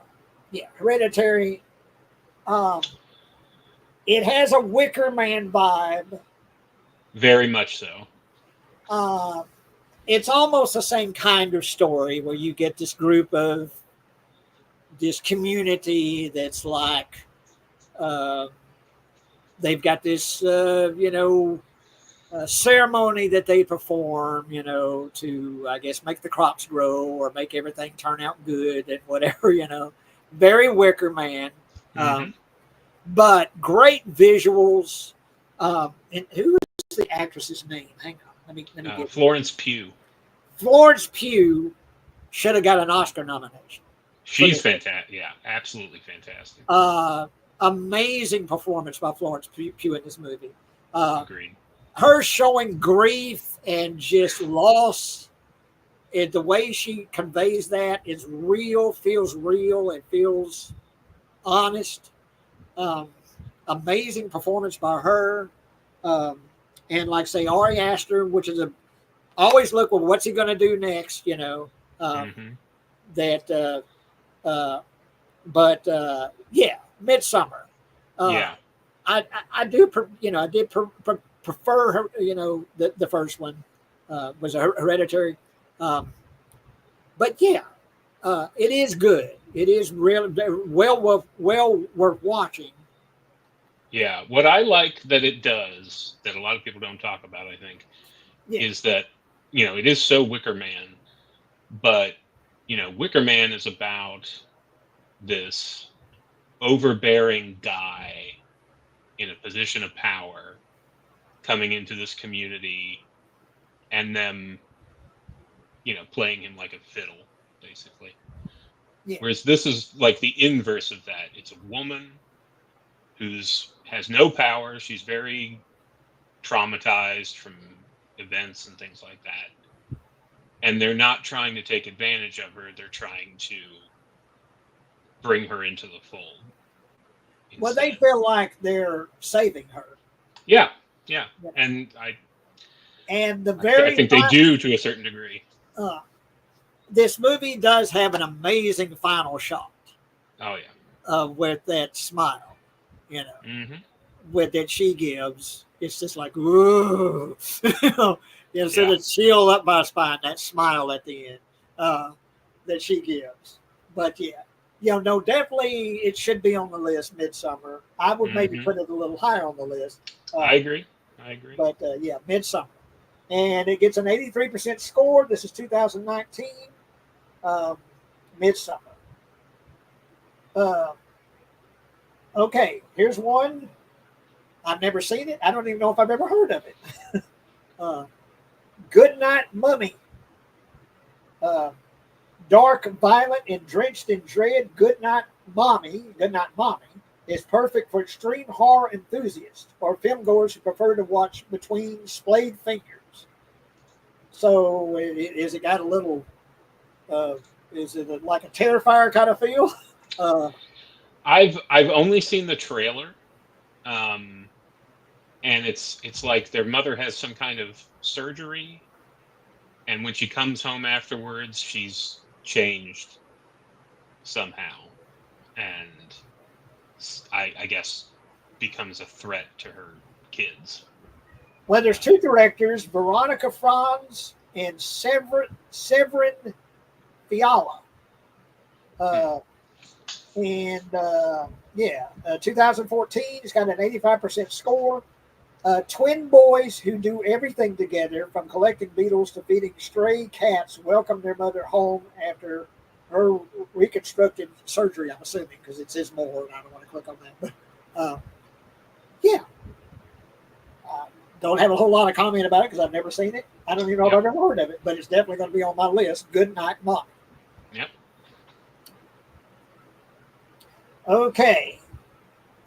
Speaker 1: Hereditary. It has a Wicker Man vibe.
Speaker 2: Very much so.
Speaker 1: It's almost the same kind of story where you get this group of this community that's like they've got this ceremony that they perform, to I guess make the crops grow or make everything turn out good and whatever, very Wicker Man.
Speaker 2: Mm-hmm.
Speaker 1: But great visuals. And who is the actress's name? Hang on. Let me get
Speaker 2: Florence Pugh.
Speaker 1: Florence Pugh should have got an Oscar nomination.
Speaker 2: She's fantastic. Yeah, absolutely fantastic.
Speaker 1: Amazing performance by Florence Pugh in this movie.
Speaker 2: Agreed.
Speaker 1: Her showing grief and just loss, and the way she conveys that is real, feels real, and feels honest. Amazing performance by her. And like say Ari Aster, which is always look, well, what's he going to do next?
Speaker 2: Mm-hmm.
Speaker 1: But yeah, Midsummer.
Speaker 2: Yeah.
Speaker 1: I do, I did prefer her, the first one was a Hereditary. But yeah, it is good. It is really well worth watching.
Speaker 2: Yeah, what I like that it does that a lot of people don't talk about, I think, is that it is so Wicker Man, but Wicker Man is about this overbearing guy in a position of power coming into this community and them playing him like a fiddle, basically. Yeah. Whereas this is like the inverse of that. It's a woman who's has no power. She's very traumatized from events and things like that. And they're not trying to take advantage of her. They're trying to bring her into the fold. Instead.
Speaker 1: Well, they feel like they're saving her.
Speaker 2: Yeah. And I
Speaker 1: think
Speaker 2: they do to a certain degree.
Speaker 1: This movie does have an amazing final shot.
Speaker 2: Oh yeah.
Speaker 1: With that smile,
Speaker 2: mm-hmm.
Speaker 1: with that she gives, it's just like ooh, the chill up my spine. That smile at the end that she gives. But yeah, no, definitely it should be on the list. Midsummer. I would maybe put it a little higher on the list.
Speaker 2: I agree.
Speaker 1: But yeah, Midsummer. And it gets an 83% score. This is 2019. Midsummer. Okay, here's one. I've never seen it. I don't even know if I've ever heard of it. Goodnight Mummy. Dark, violent, and drenched in dread, Goodnight Mommy is perfect for extreme horror enthusiasts or filmgoers who prefer to watch between splayed fingers. So it got a little Is it like a Terrifier kind of feel? Uh,
Speaker 2: I've only seen the trailer, um, and it's like their mother has some kind of surgery, and when she comes home afterwards, she's changed somehow, and I guess becomes a threat to her kids.
Speaker 1: well, there's two directors, Veronica Franz and Severin Fiala.
Speaker 2: Hmm.
Speaker 1: Uh, and yeah, 2014, it's got an 85% score. Twin boys who do everything together, from collecting beetles to feeding stray cats, welcome their mother home after her reconstructed surgery. I'm assuming because it says more, and I don't want to click on that. But yeah, uh, don't have a whole lot of comment about it because I've never seen it. I don't even know if
Speaker 2: Yep.
Speaker 1: I've ever heard of it, but it's definitely going to be on my list. Good night, Mom.
Speaker 2: Yep.
Speaker 1: Okay.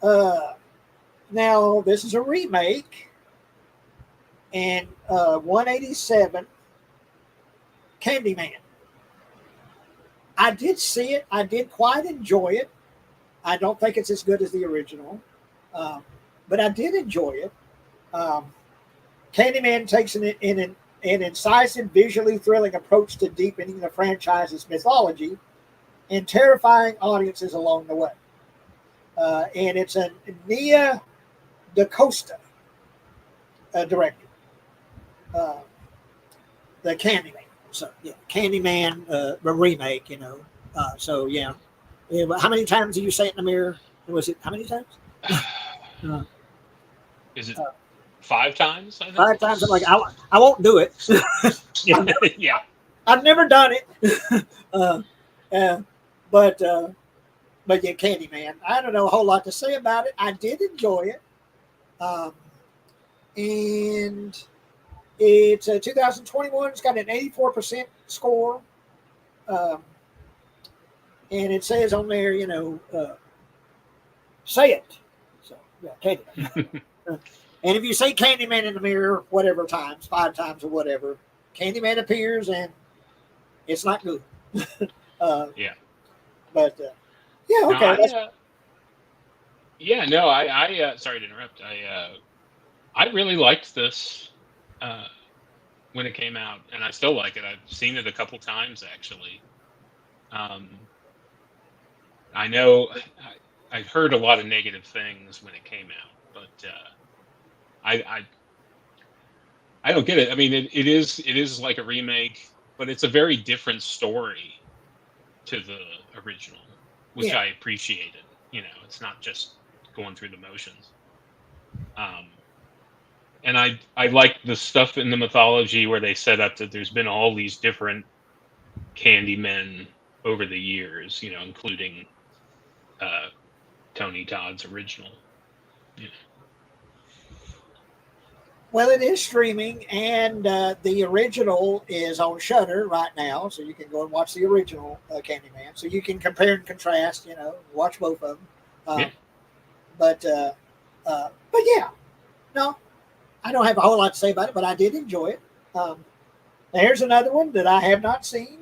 Speaker 1: Uh, Now this is a remake, and 187 Candyman. I did see it. I did quite enjoy it. I don't think it's as good as the original, um, but I did enjoy it. Um, Candyman takes an incisive, visually thrilling approach to deepening the franchise's mythology and terrifying audiences along the way. And it's a Nia DaCosta director, uh, the Candyman. So yeah, Candyman, a remake. So yeah. Yeah, but how many times do you say it in the mirror? Was it how many times? Uh,
Speaker 2: Is it
Speaker 1: uh,
Speaker 2: 5 times? I think.
Speaker 1: 5 times. I'm like, I won't do it. I've never,
Speaker 2: Yeah.
Speaker 1: I've never done it. uh, uh, but but yeah, Candyman. I don't know a whole lot to say about it. I did enjoy it, um, and it's 2021. It's got an 84% score, um, and it says on there, say it. So yeah, Candyman. And if you say Candyman in the mirror, whatever times, 5 times or whatever, Candyman appears and it's not good. uh,
Speaker 2: Yeah.
Speaker 1: but yeah,
Speaker 2: No,
Speaker 1: okay. That's,
Speaker 2: yeah, no, sorry to interrupt. I really liked this uh, when it came out, and I still like it. I've seen it a couple times actually. Um, I know I heard a lot of negative things when it came out, but I I don't get it. I mean, it is like a remake, but it's a very different story to the original, which
Speaker 1: yeah.
Speaker 2: I appreciated. It's not just going through the motions. Um, and I like the stuff in the mythology where they set up that there's been all these different Candymen over the years, including uh, Tony Todd's original. Yeah.
Speaker 1: Well, it is streaming, and the original is on Shutter right now, so you can go and watch the original Candyman. So you can compare and contrast. Watch both of them.
Speaker 2: Yeah.
Speaker 1: Um, but yeah, no, I don't have a whole lot to say about it, but I did enjoy it. Now here's another one that I have not seen.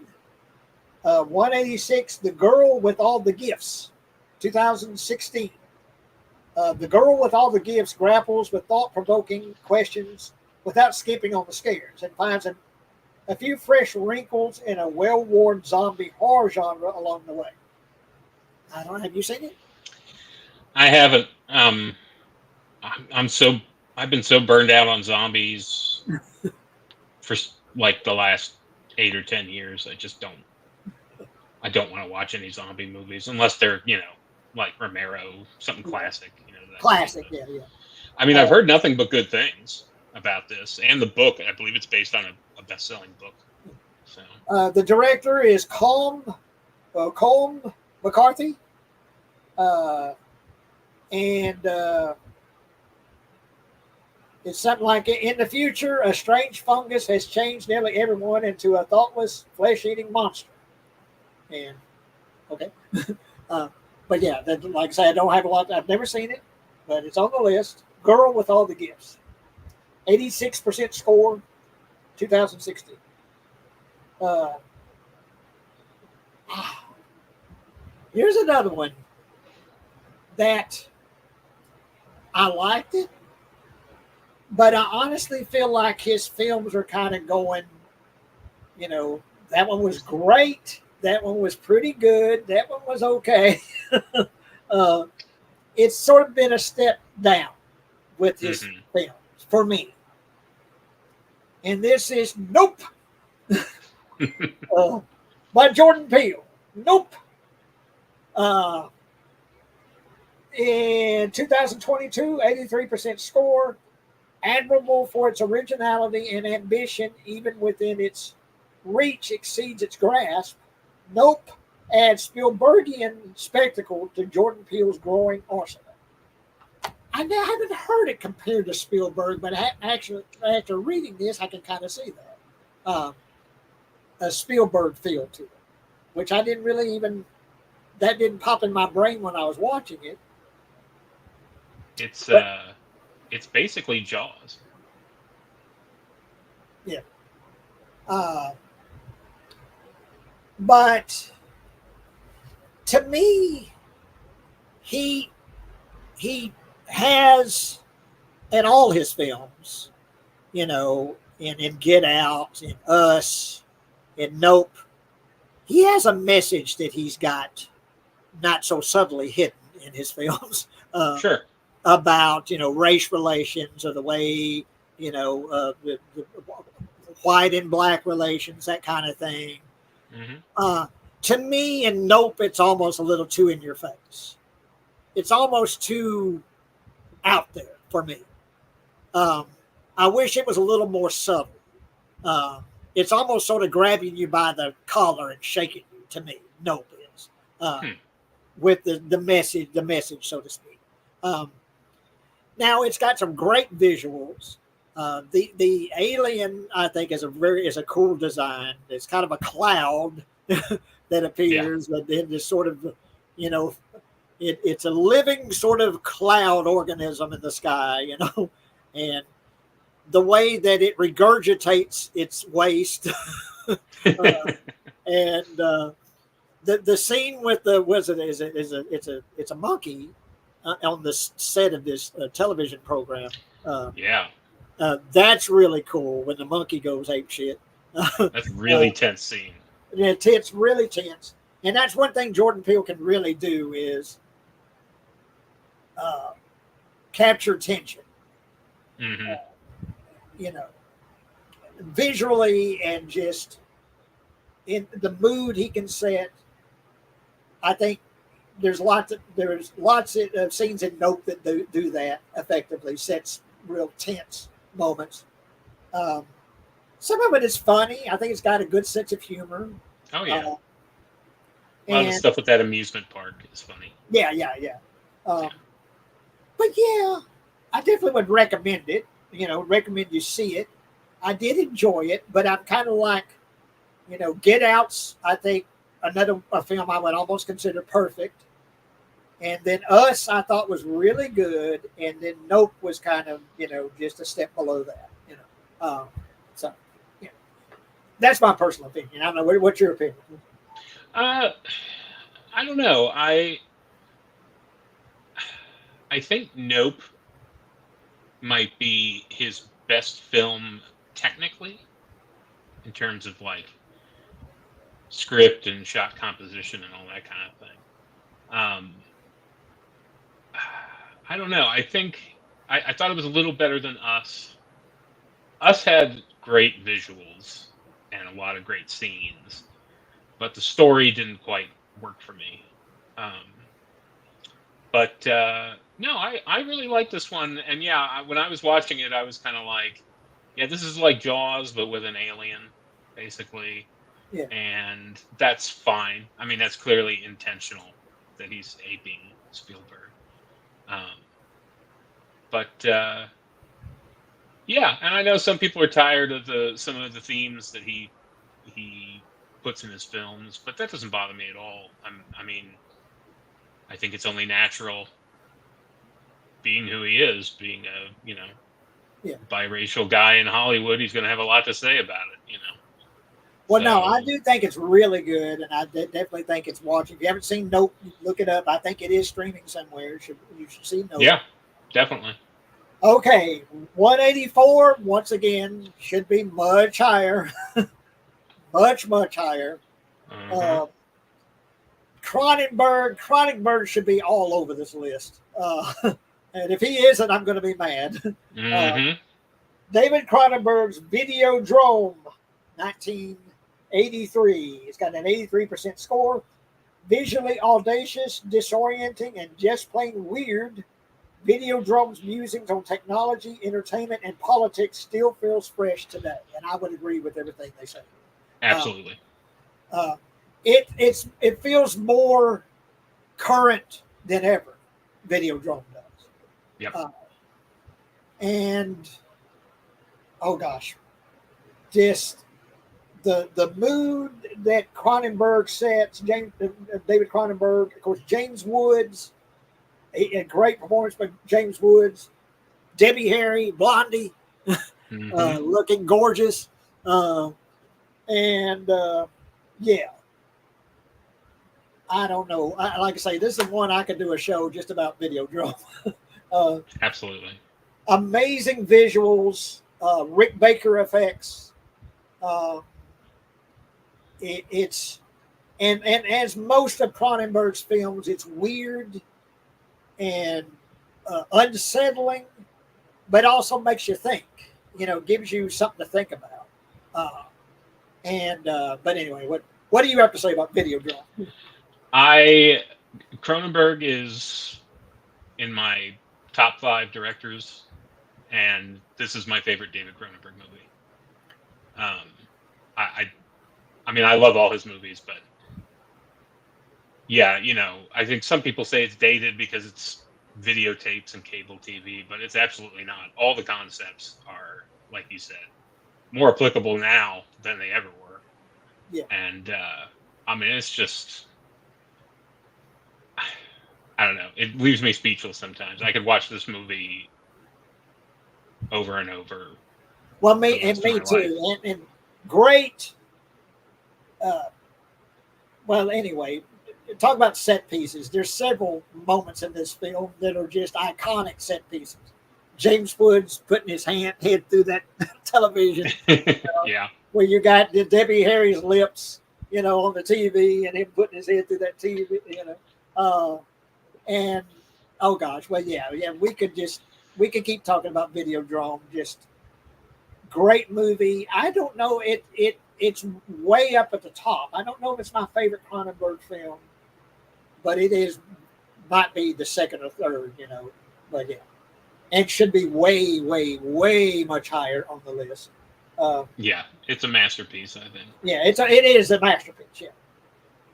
Speaker 1: 186, The Girl with All the Gifts, 2016. The Girl with All the Gifts grapples with thought provoking questions without skipping on the scares and finds a few fresh wrinkles in a well worn zombie horror genre along the way. I don't know. Have you seen it?
Speaker 2: I haven't. I'm so I've been so burned out on zombies for like the last 8 or 10 years. I don't want to watch any zombie movies unless they're like Romero, something
Speaker 1: Yeah.
Speaker 2: classic, that way.
Speaker 1: Classic.
Speaker 2: But
Speaker 1: Yeah, yeah.
Speaker 2: I mean, I've
Speaker 1: Uh,
Speaker 2: heard nothing but good things about this and the book. I believe it's based on a best-selling book. So
Speaker 1: the director is Colm McCarthy. Uh, and it's something like in the future, a strange fungus has changed nearly everyone into a thoughtless, flesh eating monster. And okay. uh, but yeah, like I say, I don't have a lot. I've never seen it, but it's on the list. Girl with All the Gifts, 86% score, 2016. Uh, Here's another one that I liked it, but I honestly feel like his films are kind of going, you know, that one was great. That one was pretty good. That one was okay. uh, it's sort of been a step down with his
Speaker 2: Mm-hmm.
Speaker 1: films for me. And this is Nope uh, by Jordan Peele. Nope. Uh, in 2022, 83% score. Admirable for its originality and ambition, even within its reach exceeds its grasp. Nope adds Spielbergian spectacle to Jordan Peele's growing arsenal. I haven't heard it compared to Spielberg, but actually, after reading this, I can kind of see that. A Spielberg feel to it, which I didn't really even, that didn't pop in my brain when I was watching it.
Speaker 2: It's
Speaker 1: But
Speaker 2: it's basically Jaws.
Speaker 1: yeah. Uh, but to me, he he has in all his films, you know, in Get Out, in Us, in Nope, he has a message that he's got not so subtly hidden in his films
Speaker 2: Sure.
Speaker 1: about, you know, race relations or the way, you know, the white and black relations, that kind of thing.
Speaker 2: Mm-hmm.
Speaker 1: Uh, to me, in Nope, it's almost a little too in your face. It's almost too out there for me. Um, I wish it was a little more subtle. Uh, it's almost sort of grabbing you by the collar and shaking you. To me, Nope is
Speaker 2: Hmm.
Speaker 1: with the message, so to speak. Um, now it's got some great visuals. The alien, I think, is a cool design. It's kind of a cloud that
Speaker 2: Yeah.
Speaker 1: appears, but then this sort of, you know, it's a living sort of cloud organism in the sky, you know, and the way that it regurgitates its waste, and the scene with the was it is a it's a monkey on the set of this television program. Uh,
Speaker 2: Yeah.
Speaker 1: that's really cool when the monkey goes ape shit.
Speaker 2: That's really tense scene.
Speaker 1: It's really tense, and that's one thing Jordan Peele can really do is uh, capture tension.
Speaker 2: Mm-hmm.
Speaker 1: You know, visually and just in the mood he can set. I think there's lots of scenes in Nope that do that effectively. Sets real tense moments. Um, some of it is funny. I think it's got a good sense of humor.
Speaker 2: Oh yeah.
Speaker 1: Uh,
Speaker 2: A lot of the
Speaker 1: and
Speaker 2: stuff with that amusement park is funny.
Speaker 1: yeah.
Speaker 2: Yeah.
Speaker 1: Um, but yeah, I definitely would recommend it. You know, recommend you see it. I did enjoy it, but I'm kind of like, you know, Get Out's, I think, another a film I would almost consider perfect. And then Us, I thought was really good. And then Nope was kind of, you know, just a step below that, you know. So, yeah, that's my personal opinion. I don't know. What's your opinion?
Speaker 2: Uh, I don't know. I think Nope might be his best film technically in terms of like script and shot composition and all that kind of thing. Um, I don't know. I think I thought it was a little better than Us. Us had great visuals and a lot of great scenes, but the story didn't quite work for me. Um, but no, I really like this one. And yeah, when I was watching it, I was kind of like, yeah, this is like Jaws, but with an alien, basically.
Speaker 1: Yeah.
Speaker 2: And that's fine. I mean, that's clearly intentional that he's aping Spielberg. Um, but yeah, and I know some people are tired of the some of the themes that he puts in his films, but that doesn't bother me at all. I mean, I think it's only natural, being who he is, being a
Speaker 1: Yeah.
Speaker 2: biracial guy in Hollywood. He's going to have a lot to say about it.
Speaker 1: Well, no, I
Speaker 2: So
Speaker 1: do think it's really good, and I definitely think it's watching. If you haven't seen Nope, look it up. I think it is streaming somewhere. You should see Nope.
Speaker 2: yeah, definitely.
Speaker 1: Okay, 184 once again should be much higher, much higher.
Speaker 2: Uh-huh.
Speaker 1: Cronenberg should be all over this list, and if he isn't, I'm going to be mad. Uh,
Speaker 2: Mm-hmm.
Speaker 1: David Cronenberg's Videodrome, 1983. It's got an 83% score. Visually audacious, disorienting, and just plain weird, Videodrome's musings on technology, entertainment, and politics still feels fresh today. And I would agree with everything they say.
Speaker 2: Absolutely.
Speaker 1: Uh, it feels more current than ever. Videodrome does.
Speaker 2: Yep.
Speaker 1: And oh gosh, just the mood that Cronenberg sets. David Cronenberg, of course, James Woods, a great performance by James Woods. Debbie Harry, Blondie,
Speaker 2: Mm-hmm.
Speaker 1: looking gorgeous, and yeah. I don't know. Like I say, this is one I could do a show just about Videodrome.
Speaker 2: Absolutely.
Speaker 1: Amazing visuals, Rick Baker effects. Uh, it's and as most of Cronenberg's films, it's weird and unsettling, but also makes you think. Gives you something to think about. But anyway, what do you have to say about Videodrome?
Speaker 2: Cronenberg is in my top 5 directors, and this is my favorite David Cronenberg movie. I mean, I love all his movies, but yeah, I think some people say it's dated because it's videotapes and cable TV, but it's absolutely not. All the concepts are, like you said, more applicable now than they ever were.
Speaker 1: Yeah.
Speaker 2: And I mean, it's just, I don't know. It leaves me speechless sometimes. I could watch this movie over and over.
Speaker 1: Well,
Speaker 2: for
Speaker 1: me
Speaker 2: the rest of
Speaker 1: me
Speaker 2: my life.
Speaker 1: too, and great. Well, anyway, talk about set pieces. There's several moments in this film that are just iconic set pieces. James Woods putting his head through that television,
Speaker 2: Yeah.
Speaker 1: where you got Debbie Harry's lips, on the TV, and him putting his head through that TV, and oh gosh, well, yeah, we could keep talking about Videodrome. Just great movie. I don't know, it's way up at the top. I don't know if it's my favorite Cronenberg film, but might be the second or third, But yeah, and should be way much higher on the list.
Speaker 2: Yeah, it's a masterpiece, I think.
Speaker 1: Yeah, it is a masterpiece. Yeah.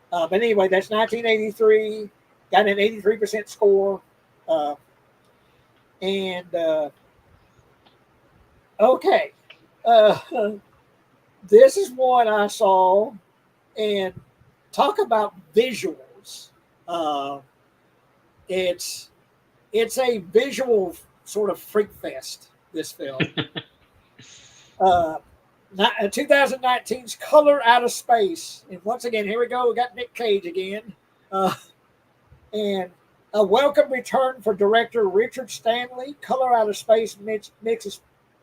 Speaker 1: But anyway, that's 1983. Got an 83% score. Okay. This is one I saw, and talk about visuals. It's a visual sort of freak fest, this film. 2019's Color Out of Space. And once again, here we go. We got Nick Cage again. And a welcome return for director Richard Stanley. Color Out of Space mixes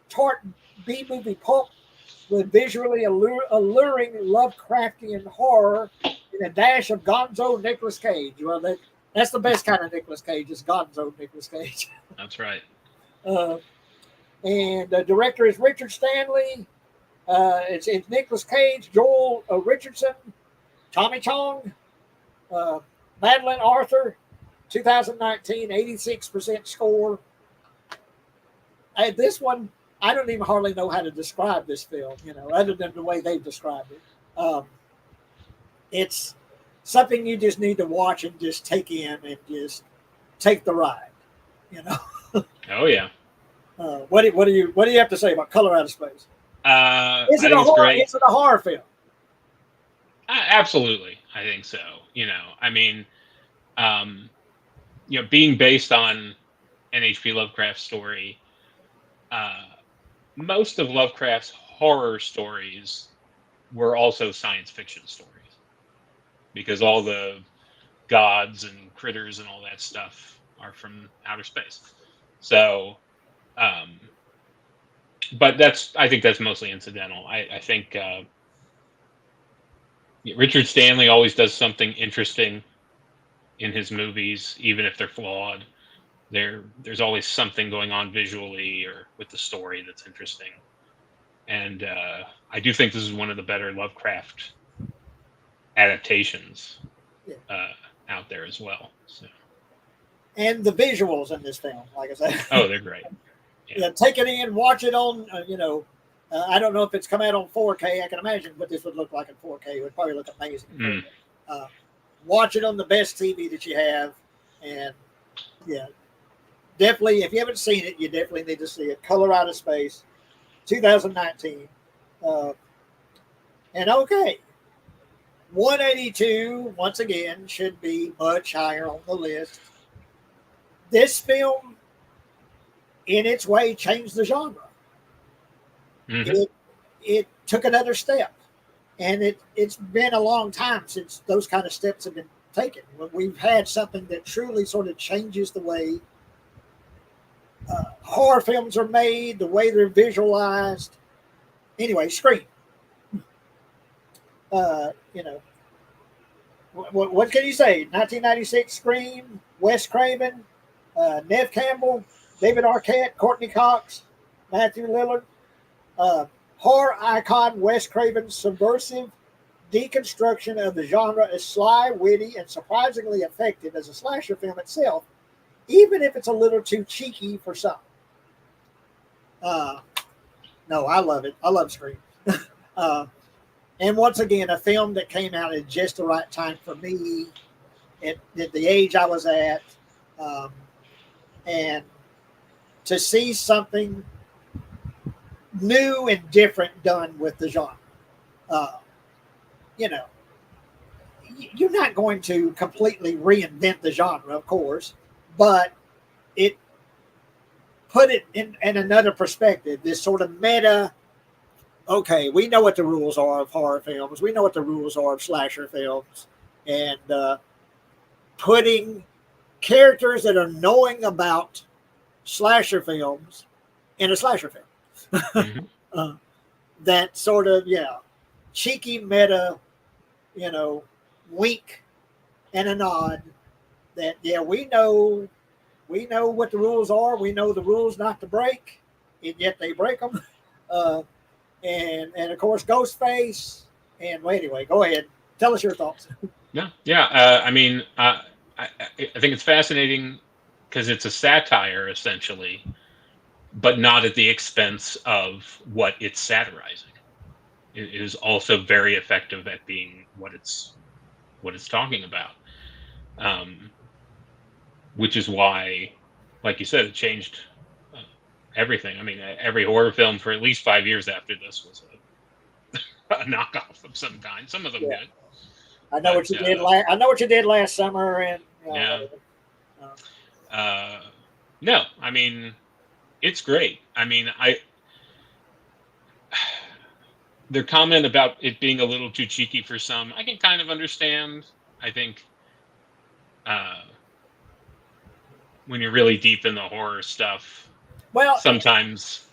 Speaker 1: tart B-movie pulp with visually alluring Lovecraftian horror and a dash of gonzo Nicolas Cage. Well, that's the best kind of Nicolas Cage, is gonzo Nicolas Cage.
Speaker 2: That's right.
Speaker 1: And the director is Richard Stanley. It's Nicolas Cage, Joel Richardson, Tommy Chong, Madeline Arthur. 2019, 86% score. This one, I don't even hardly know how to describe this film, other than the way they've described it. It's something you just need to watch and just take in and just take the ride,
Speaker 2: Oh yeah.
Speaker 1: What do you have to say about Color Out of Space? Is it a horror film?
Speaker 2: Absolutely, I think so. I mean, being based on an H.P. Lovecraft story, most of Lovecraft's horror stories were also science fiction stories, because all the gods and critters and all that stuff are from outer space. So, but I think that's mostly incidental. I think Richard Stanley always does something interesting in his movies, even if they're flawed. There's always something going on visually or with the story that's interesting. And I do think this is one of the better Lovecraft adaptations out there as well. So.
Speaker 1: And the visuals in this film, like I said.
Speaker 2: Oh, they're great.
Speaker 1: Yeah, take it in, watch it on, I don't know if it's come out on 4K. I can imagine what this would look like in 4K. It would probably look amazing. Watch it on the best TV that you have. And yeah, definitely, if you haven't seen it, you definitely need to see it. Color Out of Space, 2019. And okay, 182, once again, should be much higher on the list. This film, in its way, changed the genre.
Speaker 2: Mm-hmm.
Speaker 1: It took another step. And it's been a long time since those kind of steps have been taken. We've had something that truly sort of changes the way horror films are made, the way they're visualized. Anyway, Scream. What can you say? 1996 Scream, Wes Craven, Neve Campbell, David Arquette, Courtney Cox, Matthew Lillard. Horror icon Wes Craven's subversive deconstruction of the genre is sly, witty, and surprisingly effective as a slasher film itself, even if it's a little too cheeky for some. No, I love it. I love Scream. And once again, a film that came out at just the right time for me, at the age I was at, and to see something new and different done with the genre. You're not going to completely reinvent the genre, of course, but it put it in another perspective, this sort of meta. Okay, we know what the rules are of horror films. We know what the rules are of slasher films. And putting characters that are knowing about slasher films in a slasher film.
Speaker 2: Mm-hmm.
Speaker 1: That sort of, cheeky meta, wink and a nod that, we know what the rules are. We know the rules not to break, and yet they break them. And of course, Ghostface. And well, anyway, go ahead. Tell us your thoughts.
Speaker 2: Yeah. I mean, I think it's fascinating because it's a satire essentially, but not at the expense of what it's satirizing. It is also very effective at being what it's talking about, which is why, like you said, it changed everything. I mean, every horror film for at least 5 years after this was a knockoff of some kind. Some of them good.
Speaker 1: I know what you did. I know what you did last summer, and
Speaker 2: no, I mean, it's great. I mean, their comment about it being a little too cheeky for some, I can kind of understand. I think when you're really deep in the horror stuff,
Speaker 1: well,
Speaker 2: sometimes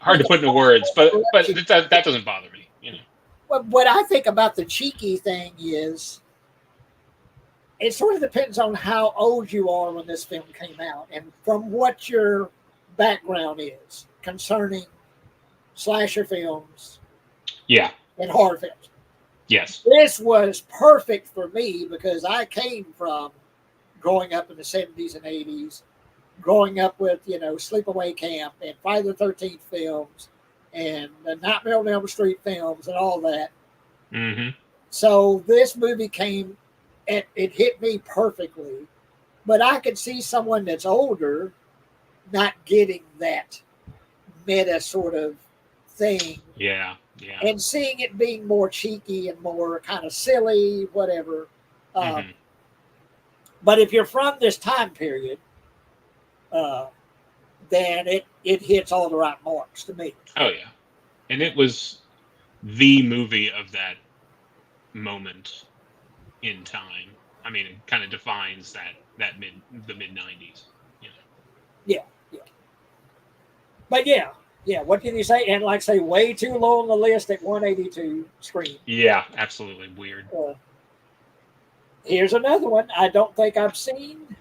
Speaker 1: hard
Speaker 2: to put into words, but that doesn't bother me.
Speaker 1: What I think about the cheeky thing is, it sort of depends on how old you are when this film came out, and from what your background is concerning slasher films, and horror films.
Speaker 2: Yes,
Speaker 1: this was perfect for me because I came from growing up in the 70s and 80s, growing up with, Sleepaway Camp and Friday the 13th films and the Nightmare on Elm Street films and all that.
Speaker 2: Mm-hmm.
Speaker 1: So this movie it hit me perfectly, but I could see someone that's older not getting that meta sort of thing.
Speaker 2: Yeah.
Speaker 1: And seeing it being more cheeky and more kind of silly, whatever. But if you're from this time period, then it hits all the right marks to me.
Speaker 2: Oh yeah, and it was the movie of that moment in time. I mean, it kind of defines that the mid '90s. You know.
Speaker 1: Yeah, yeah. But yeah. What can you say? And like I say, way too low on the list at 182 Scream.
Speaker 2: Yeah, absolutely weird.
Speaker 1: Here's another one I don't think I've seen.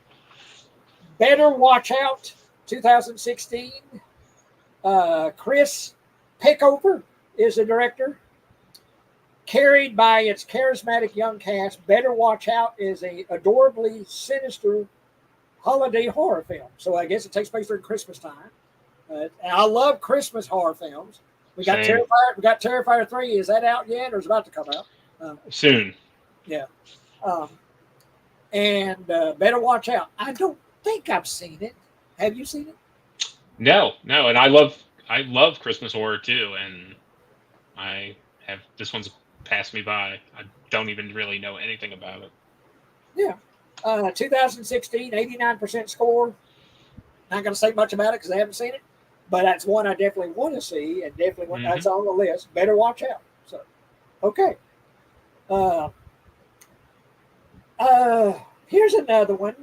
Speaker 1: Better Watch Out, 2016. Chris Pickover is the director. Carried by its charismatic young cast, Better Watch Out is a adorably sinister holiday horror film. So I guess it takes place during Christmas time. And I love Christmas horror films. We got
Speaker 2: Same.
Speaker 1: Terrifier. We got Terrifier 3. Is that out yet, or is it about to come out?
Speaker 2: Soon.
Speaker 1: Yeah. And Better Watch Out. I don't think I've seen it. Have you seen it?
Speaker 2: No, and I love Christmas horror too, and I have this one's passed me by. I don't even really know anything about it.
Speaker 1: Yeah. 2016, 89% score. Not going to say much about it because I haven't seen it, but that's one I definitely want to see, and definitely that's on the list. Better Watch Out. So, okay. Here's another one.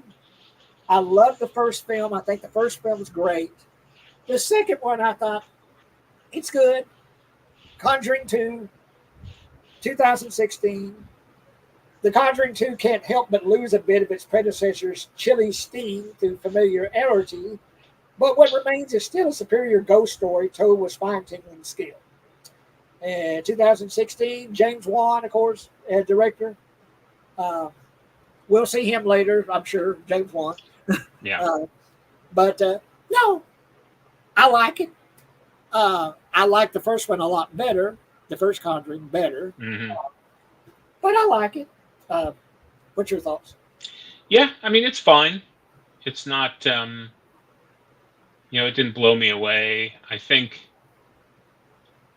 Speaker 1: I love the first film. I think the first film was great. The second one, I thought, it's good. Conjuring 2, 2016. The Conjuring 2 can't help but lose a bit of its predecessor's chilly steam through familiarity, but what remains is still a superior ghost story told with spine-tingling skill. And 2016, James Wan, of course, director. We'll see him later, I'm sure, James Wan.
Speaker 2: Yeah.
Speaker 1: But no, I like it. I like the first one a lot better, the first Conjuring better, but I like it. What's your thoughts?
Speaker 2: Yeah, I mean, it's fine. It's not, it didn't blow me away. I think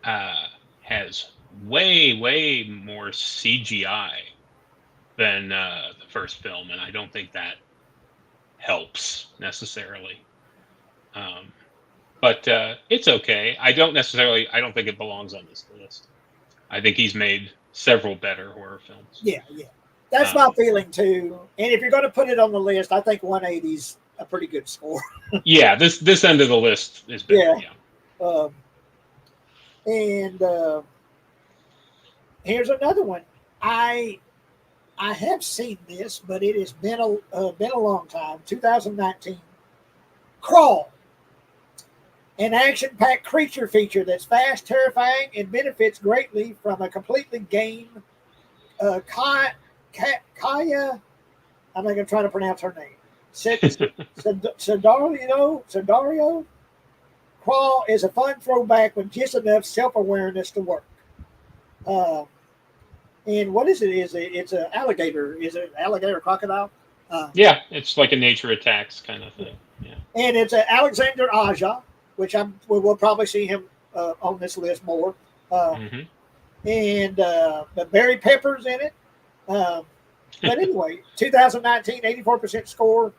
Speaker 2: has way, way more CGI than the first film, and I don't think that helps necessarily. But it's okay. I don't think it belongs on this list. I think he's made several better horror films.
Speaker 1: Yeah. That's my feeling too. And if you're going to put it on the list, I think 180's a pretty good score.
Speaker 2: Yeah, this end of the list is better. Yeah.
Speaker 1: And here's another one. I have seen this, but it has been a long time. 2019. Crawl. An action-packed creature feature that's fast, terrifying, and benefits greatly from a completely game. Kaya, I'm not going to try to pronounce her name. Sedario. Crawl is a fun throwback with just enough self-awareness to work. And what is it? It's an alligator? Is it an alligator crocodile?
Speaker 2: Yeah, it's like a nature attacks kind of thing. Yeah. And
Speaker 1: it's Alexander Aja, which we'll probably see him on this list more. And Barry Pepper's in it. But anyway, 2019, 84% score.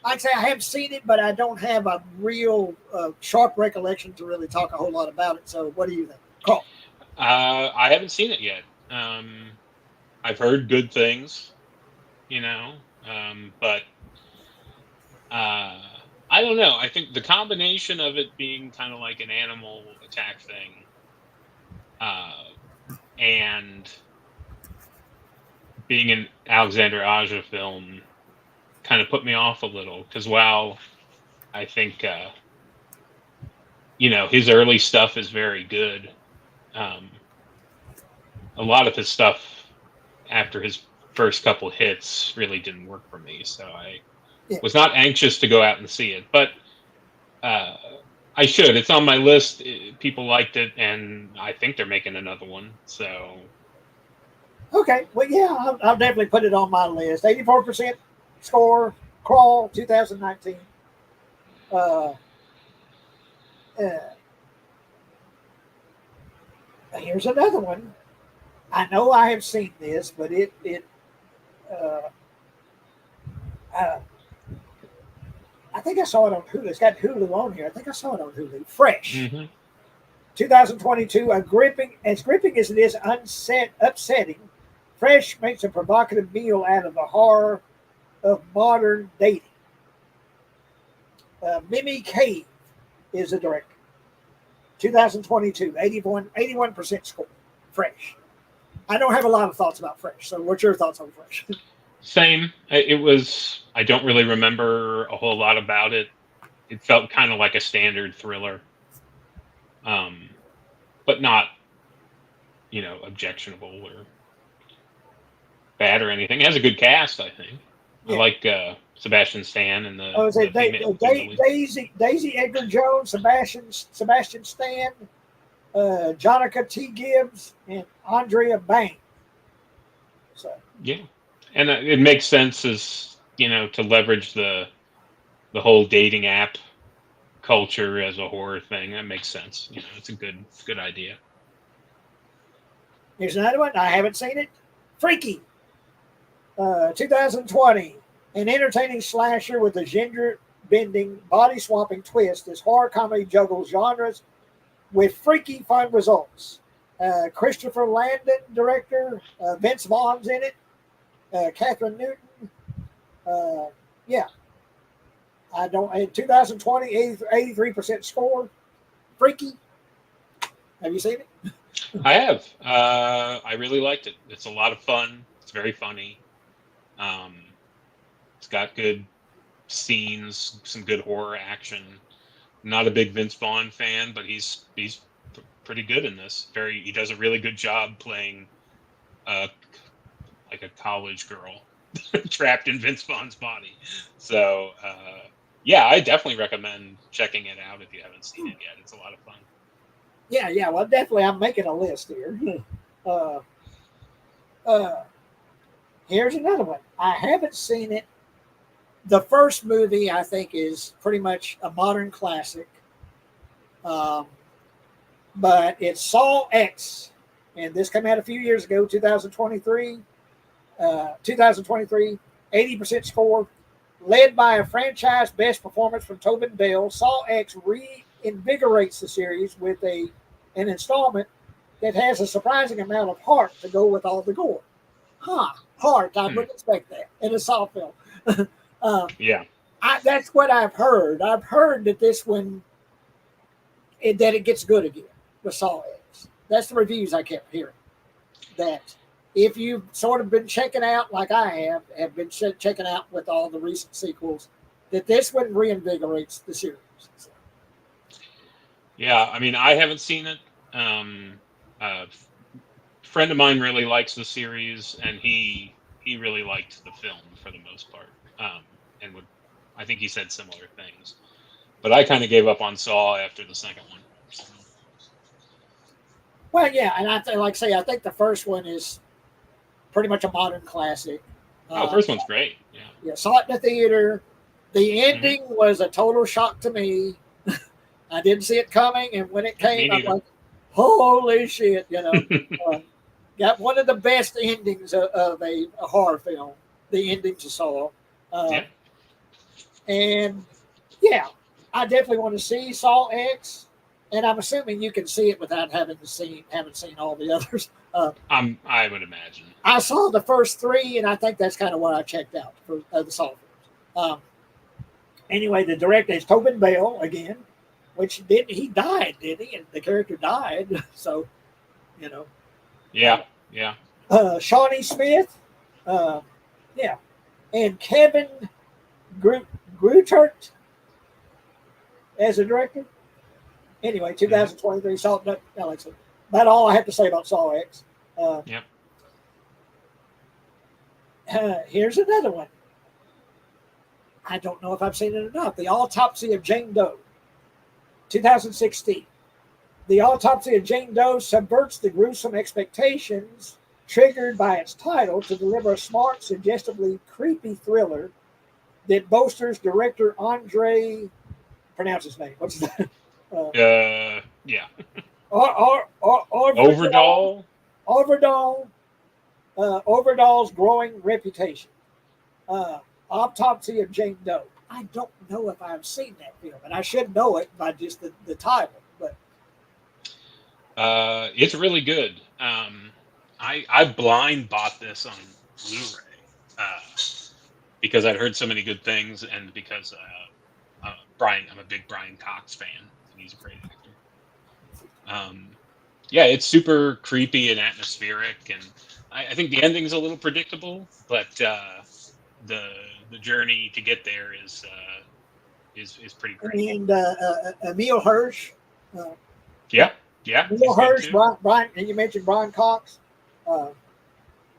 Speaker 1: Like I say, I haven't seen it, but I don't have a real sharp recollection to really talk a whole lot about it. So what do you think? Carl?
Speaker 2: I haven't seen it yet. I've heard good things, but I don't know. I think the combination of it being kind of like an animal attack thing and being an Alexander Aja film kind of put me off a little, because while I think his early stuff is very good, a lot of his stuff after his first couple hits really didn't work for me, so I was not anxious to go out and see it, but I should. It's on my list. People liked it, and I think they're making another one, so
Speaker 1: okay. Well, yeah, I'll definitely put it on my list. 84% score, Crawl, 2019. Here's another one. I know I have seen this, but I think I saw it on Hulu. It's got Hulu on here. I think I saw it on Hulu. Fresh.
Speaker 2: Mm-hmm.
Speaker 1: 2022, as gripping as it is upsetting, Fresh makes a provocative meal out of the horror of modern dating. Mimi Cave is the director. 2022, 81% score. Fresh. I don't have a lot of thoughts about Fresh. So, what's your thoughts on Fresh?
Speaker 2: Same. It was. I don't really remember a whole lot about it. It felt kind of like a standard thriller, but not, objectionable or bad or anything. It has a good cast, I think.
Speaker 1: Yeah.
Speaker 2: I like Sebastian Stan and the,
Speaker 1: Oh, is it
Speaker 2: female.
Speaker 1: Daisy Edgar Jones, Sebastian Stan, Jonica T. Gibbs, and Andrea Bang. So
Speaker 2: Yeah, and it makes sense as to leverage the whole dating app culture as a horror thing. That makes sense. It's a good idea.
Speaker 1: here's another one. I haven't seen it. Freaky. 2020. An entertaining slasher with a gender-bending, body-swapping twist. This horror comedy juggles genres with freaky fun results. Christopher Landon, director. Vince Vaughn's in it. Catherine Newton. Yeah. I don't. In 2020, 83% score. Freaky. Have you seen it?
Speaker 2: I have. I really liked it. It's a lot of fun. It's very funny. It's got good scenes, some good horror action. Not a big Vince Vaughn fan, but he's pretty good in this. He does a really good job playing like a college girl trapped in Vince Vaughn's body. So yeah, I definitely recommend checking it out if you haven't seen it yet. It's a lot of fun.
Speaker 1: Yeah. Well, definitely, I'm making a list here. Here's another one. I haven't seen it. The first movie, I think, is pretty much a modern classic. But it's Saw X. And this came out a few years ago, 2023. 80% score. Led by a franchise best performance from Tobin Bell, Saw X reinvigorates the series with an installment that has a surprising amount of heart to go with all the gore. Heart. I wouldn't expect that in a Saw film.
Speaker 2: Yeah.
Speaker 1: That's what I've heard. I've heard that this one, that it gets good again with Saw X. That's the reviews I kept hearing. That if you've sort of been checking out, like I have been checking out with all the recent sequels, that this one reinvigorates the series. So.
Speaker 2: Yeah, I mean, I haven't seen it. A friend of mine really likes the series, and he really liked the film for the most part, and I think he said similar things. But I kind of gave up on Saw after the second one. So.
Speaker 1: Well, yeah, and I think the first one is pretty much a modern classic.
Speaker 2: First one's great. Yeah.
Speaker 1: Yeah, saw it in the theater. The ending was a total shock to me. I didn't see it coming, and when it came, I'm like, holy shit, got one of the best endings of a horror film, the ending to Saw. And yeah, I definitely want to see Saw X, and I'm assuming you can see it without haven't seen all the others.
Speaker 2: I would imagine.
Speaker 1: I saw the first three, and I think that's kind of what I checked out for the Saw films. Anyway, the director is Tobin Bell again, which he died, didn't he? And the character died, so
Speaker 2: Yeah.
Speaker 1: Shawnee Smith, and Kevin Greutert as a director. Anyway, 2023 Saw. Alex, about all I have to say about Saw X. Here's another one. I don't know if I've seen it enough. The Autopsy of Jane Doe, 2016. The Autopsy of Jane Doe subverts the gruesome expectations triggered by its title to deliver a smart, suggestively creepy thriller that bolsters director Andre. Pronounce his name. What's his name? Overdahl's growing reputation. Autopsy of Jane Doe. I don't know if I've seen that film, and I should know it by just the title. But
Speaker 2: It's really good. I blind bought this on Blu-ray because I'd heard so many good things, and because I'm a big Brian Cox fan, and he's a great actor. Yeah, it's super creepy and atmospheric, and I think the ending's a little predictable, but the the journey to get there is pretty great.
Speaker 1: and Emil Hirsch, uh,
Speaker 2: Yeah, yeah,
Speaker 1: Emil
Speaker 2: he's good
Speaker 1: Hirsch,
Speaker 2: too.
Speaker 1: Brian, and you mentioned Brian Cox. Uh,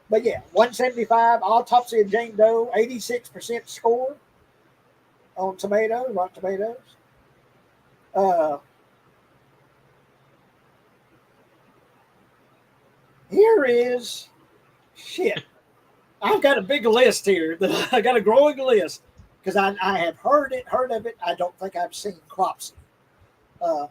Speaker 1: but yeah, 175 Autopsy of Jane Doe, 86% score on Rotten Tomatoes. Uh, Here is shit. I've got a big list here. That I got a growing list because I have heard of it. I don't think I've seen Cropsy. Uh,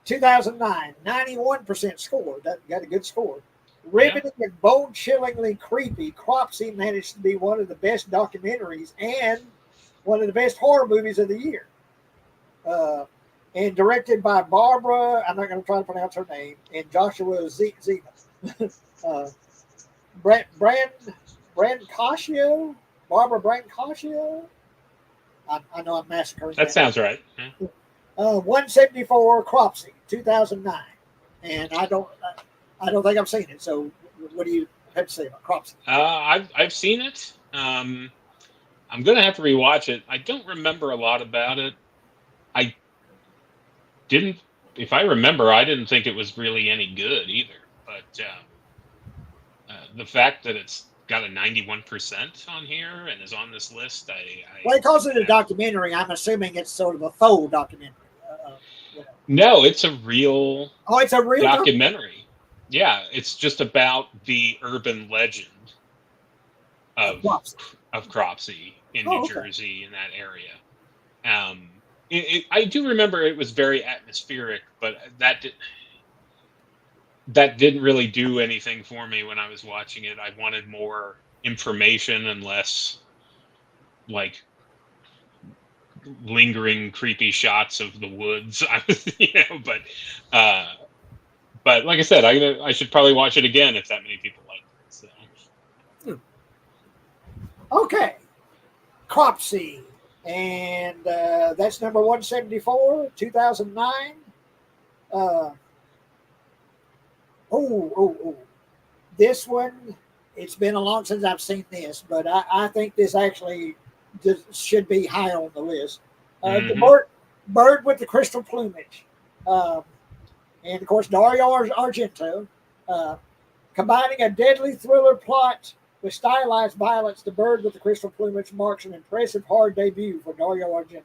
Speaker 1: 2009, 91% score. That got a good score.
Speaker 2: Yeah,
Speaker 1: Riveting and bone-chillingly creepy, Cropsy managed to be one of the best documentaries and one of the best horror movies of the year. Uh, and directed by Barbara, I'm not going to try to pronounce her name, and Joshua Zima. uh, Brancaccio, Barbara Brancaccio. I know I'm massacring
Speaker 2: that
Speaker 1: that.
Speaker 2: sounds right. Yeah.
Speaker 1: 174 Cropsy, 2009, and I don't think I've seen it. So, what do you have to say about Cropsy?
Speaker 2: I've seen it. I'm gonna have to rewatch it. I don't remember a lot about it. I didn't, if I remember, I didn't think it was really any good either. But the fact that it's got a 91% on here and is on this list,
Speaker 1: Well, it calls it a
Speaker 2: have,
Speaker 1: documentary. I'm assuming it's sort of a faux documentary. You know.
Speaker 2: no, it's a real
Speaker 1: Oh, it's a real documentary.
Speaker 2: documentary. Yeah, it's just about the urban legend of
Speaker 1: Cropsy.
Speaker 2: Cropsey in
Speaker 1: Oh,
Speaker 2: New
Speaker 1: okay.
Speaker 2: Jersey, in that area. I do remember it was very atmospheric, but that didn't really do anything for me when I was watching it. I wanted more information and less like lingering creepy shots of the woods. I was, uh, but like I said, I should probably watch it again if that many people liked it. So
Speaker 1: Okay, Cropsey, and that's number 174, 2009. Uh, oh, this one. It's been a long since I've seen this, but I think this actually should be high on the list. The bird with the crystal plumage, um, and of course Dario Argento, uh, combining a deadly thriller plot with stylized violence. The bird with the crystal plumage marks an impressive hard debut for Dario Argento.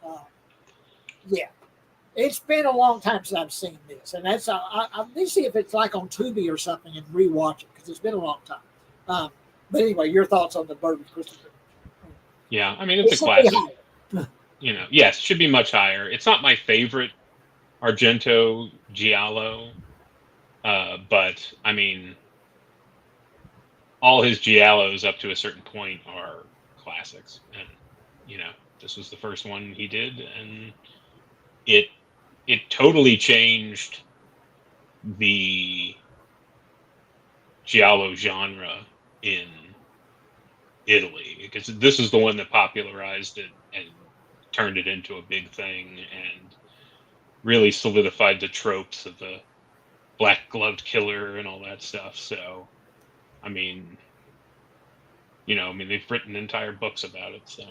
Speaker 1: Uh, yeah, it's been a long time since I've seen this, and that's I need to see if it's like on Tubi or something and rewatch it because it's been a long time. But anyway, your thoughts on the bird with crystal plumage?
Speaker 2: yeah, I mean it's a
Speaker 1: Should be
Speaker 2: classic.
Speaker 1: higher.
Speaker 2: Yes, should be much higher. It's not my favorite Argento Giallo, but I mean all his Giallos up to a certain point are classics, and this was the first one he did, and it totally changed the Giallo genre in Italy, because this is the one that popularized it and turned it into a big thing and really solidified the tropes of the black gloved killer and all that stuff. So, I mean, they've written entire books about it. So,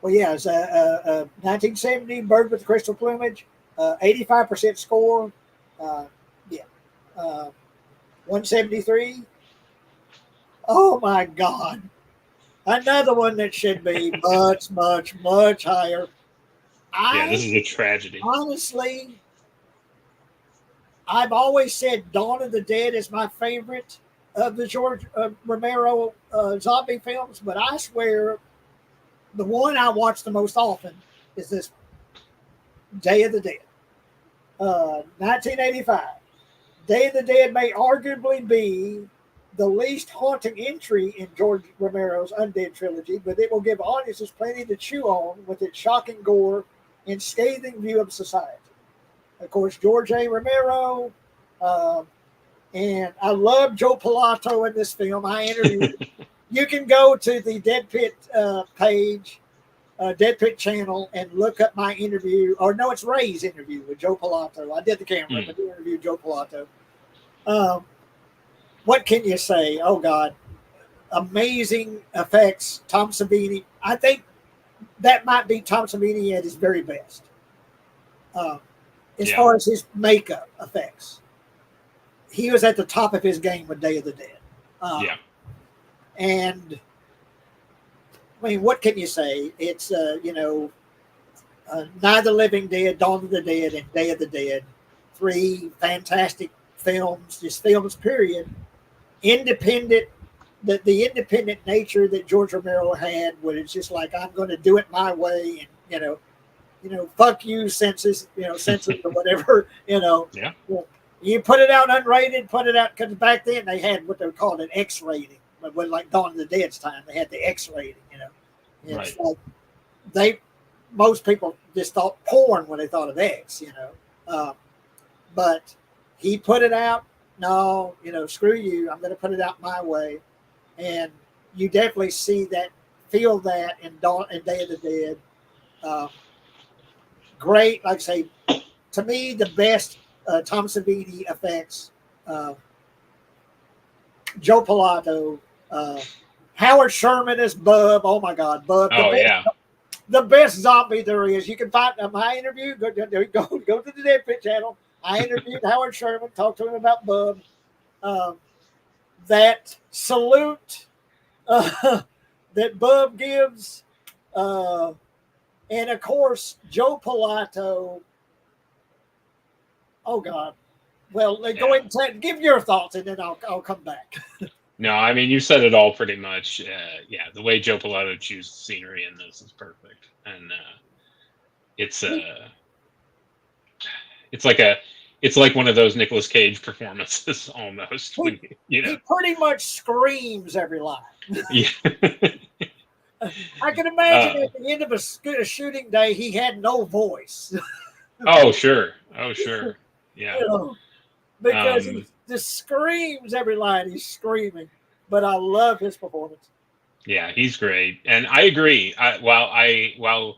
Speaker 1: Well, yeah, it's a 1970 bird with the crystal plumage, 85% score. Uh, yeah, 173. Oh my God. Another one that should be much, much, much higher.
Speaker 2: yeah, this
Speaker 1: I
Speaker 2: is a tragedy.
Speaker 1: honestly, I've always said Dawn of the Dead is my favorite of the George Romero zombie films, but I swear the one I watch the most often is this Day of the Dead. 1985. Day of the Dead may arguably be the least haunting entry in George Romero's Undead trilogy, but it will give audiences plenty to chew on with its shocking gore and scathing view of society. Of course, George A. Romero, and I love Joe Pilato in this film. I interviewed. You can go to the Dead Pit page, Dead Pit channel, and look up my interview. Or no, it's Ray's interview with Joe Pilato. I did the camera, but the interview Joe Pilato. What can you say? Oh God, amazing effects. Tom Savini. I think that might be Tom Savini at his very best. As far as his makeup effects, he was at the top of his game with Day of the Dead. And I mean, what can you say? It's Night of the Living Dead, Dawn of the Dead, and Day of the Dead. 3 fantastic films, just films, period. Independent, the independent nature that George Romero had, where it's just like, I'm going to do it my way, and fuck you, censors, or whatever,
Speaker 2: Yeah.
Speaker 1: You put it out unrated, put it out, because back then they had what they called an X rating. But when like Dawn of the Dead's time, they had the X rating, It's like most people just thought porn when they thought of X, but he put it out. No, screw you. I'm going to put it out my way. And you definitely see that, feel that in Day of the Dead. Great, like I say, to me, the best Tom Savini effects. Joe Pilato, Howard Sherman as Bub. Oh my God, Bub! The best zombie there is. You can find my interview. Go to the Dead Pit channel. I interviewed Howard Sherman, talked to him about Bub. That salute that Bub gives, and of course Joe Pilato. Oh God. Well, go ahead and give your thoughts, and then I'll come back.
Speaker 2: No, I mean, you said it all pretty much. The way Joe Pilato chooses scenery in this is perfect, and it's like one of those Nicolas Cage performances almost.
Speaker 1: He pretty much screams every line.
Speaker 2: Yeah.
Speaker 1: I can imagine at the end of a shooting day, he had no voice.
Speaker 2: Oh sure. Yeah.
Speaker 1: Because he just screams every line. He's screaming, but I love his performance.
Speaker 2: Yeah, he's great, and I agree. While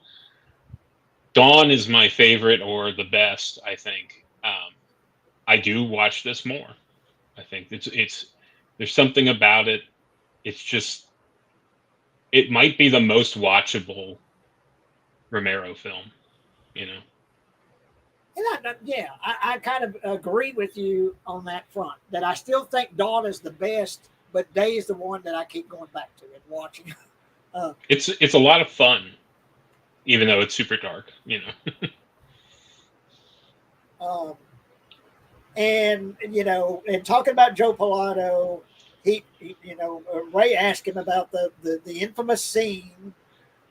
Speaker 2: Dawn is my favorite or the best, I think I do watch this more. I think it's there's something about it. It's just it might be the most watchable Romero film,
Speaker 1: And I kind of agree with you on that front, that I still think Dawn is the best, but Day is the one that I keep going back to and watching.
Speaker 2: It's a lot of fun, even though it's super dark,
Speaker 1: And talking about Joe Pilato, he Ray asked him about the infamous scene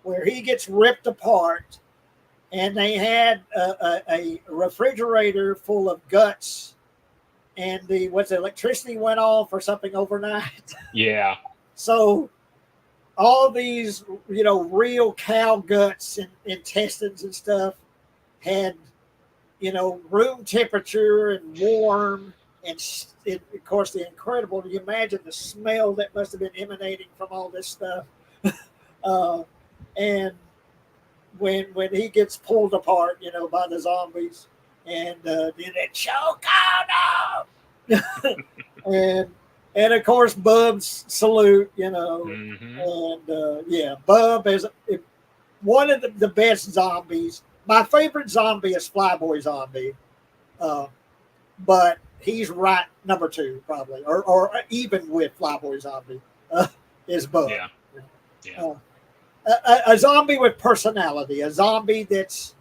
Speaker 1: where he gets ripped apart. And they had a refrigerator full of guts, and the electricity went off or something overnight.
Speaker 2: Yeah.
Speaker 1: So all these, real cow guts and intestines and stuff had, room temperature and warm, and of course the incredible. You imagine the smell that must have been emanating from all this stuff, and when he gets pulled apart, by the zombies, and then they choke on him, and of course Bub's salute,
Speaker 2: Mm-hmm.
Speaker 1: and Bub is one of the best zombies. My favorite zombie is Flyboy Zombie, but he's right number 2 probably, or even with Flyboy Zombie, is Bub.
Speaker 2: Yeah.
Speaker 1: A zombie with personality, a zombie that's,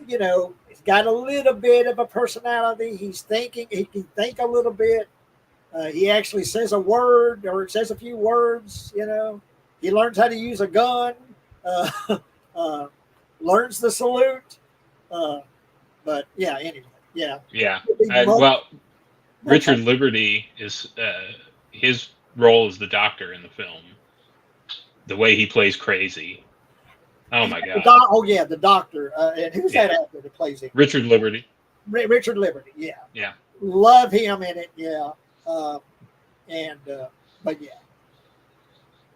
Speaker 1: he's got a little bit of a personality. He's thinking, he can think a little bit. He actually says a word or says a few words, He learns how to use a gun, learns the salute. But anyway,
Speaker 2: Yeah. Well, Richard Liberty is his role as the Doctor in the film, the way he plays crazy. Oh my God!
Speaker 1: Oh yeah, the Doctor. And who's that actor that plays him?
Speaker 2: Richard Liberty.
Speaker 1: Richard Liberty. Yeah.
Speaker 2: Yeah.
Speaker 1: Love him in it. Yeah. But yeah.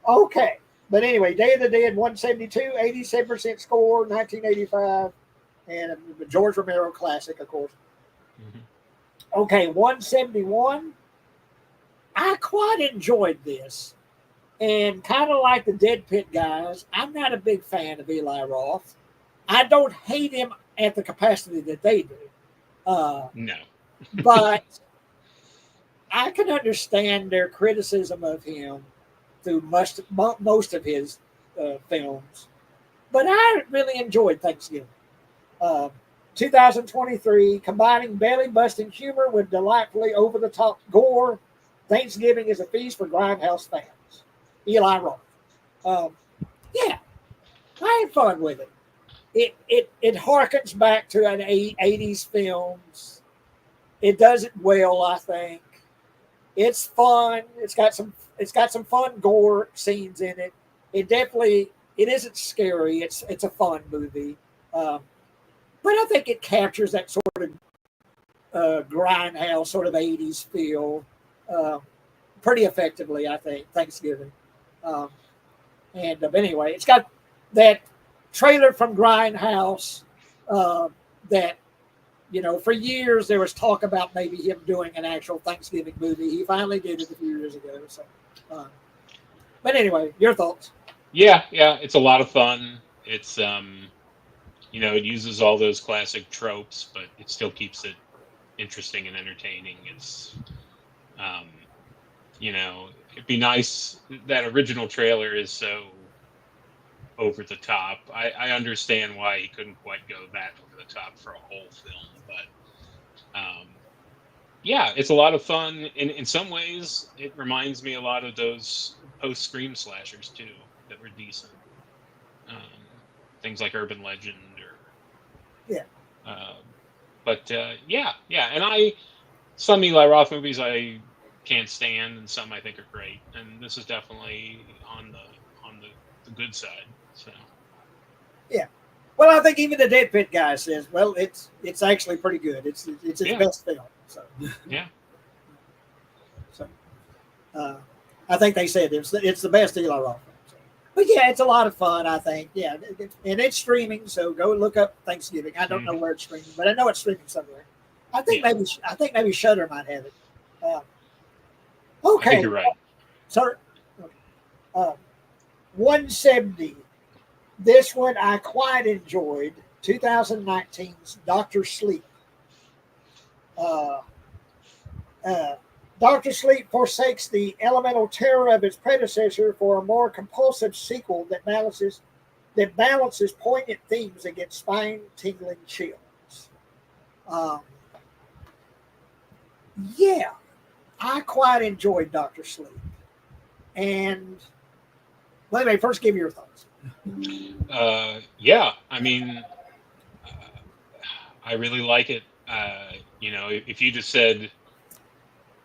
Speaker 1: Okay. But anyway, Day of the Dead, 172, 87% score, 1985, and the George Romero classic, of course. Mm-hmm. Okay, 171. I quite enjoyed this. And kind of like the Dead Pit guys, I'm not a big fan of Eli Roth. I don't hate him at the capacity that they do.
Speaker 2: No.
Speaker 1: But I can understand their criticism of him through most of his films. But I really enjoyed Thanksgiving. 2023, combining belly-busting humor with delightfully over-the-top gore, Thanksgiving is a feast for Grindhouse fans. Eli Roth. Yeah, I had fun with it. It harkens back to an 80s films. It does it well, I think. It's fun. It's got some fun gore scenes in it. It isn't scary. It's a fun movie. But I think it captures that sort of grindhouse sort of 80s feel pretty effectively, I think, Thanksgiving. But anyway, it's got that trailer from Grindhouse that, for years there was talk about maybe him doing an actual Thanksgiving movie. He finally did it a few years ago. So, but anyway, your thoughts?
Speaker 2: Yeah, it's a lot of fun. It's it uses all those classic tropes, but it still keeps it interesting and entertaining. It's it'd be nice. That original trailer is so over the top. I understand why he couldn't quite go that over the top for a whole film, but yeah, it's a lot of fun. In some ways, it reminds me a lot of those post-Scream slashers too that were decent. Things like Urban Legend and some Eli Roth movies I can't stand, and some I think are great, and this is definitely on the good side. So
Speaker 1: yeah, well, I think even the Dead Pit guy says, well, it's actually pretty good. It's his best film. So
Speaker 2: yeah.
Speaker 1: So I think they said it's the best Eli Roth film. So. But yeah, it's a lot of fun, I think. Yeah, and it's streaming, so go look up Thanksgiving. I don't know where it's streaming, but I know it's streaming somewhere. I think maybe Shudder might have it. Okay,
Speaker 2: I think you're right.
Speaker 1: Sir, 170. This one I quite enjoyed. 2019's Dr. Sleep. Dr. Sleep forsakes the elemental terror of its predecessor for a more compulsive sequel that balances poignant themes against spine-tingling chills. Yeah, I quite enjoyed Dr. Sleep. And let me first give your thoughts.
Speaker 2: Yeah, I mean, I really like it. If you just said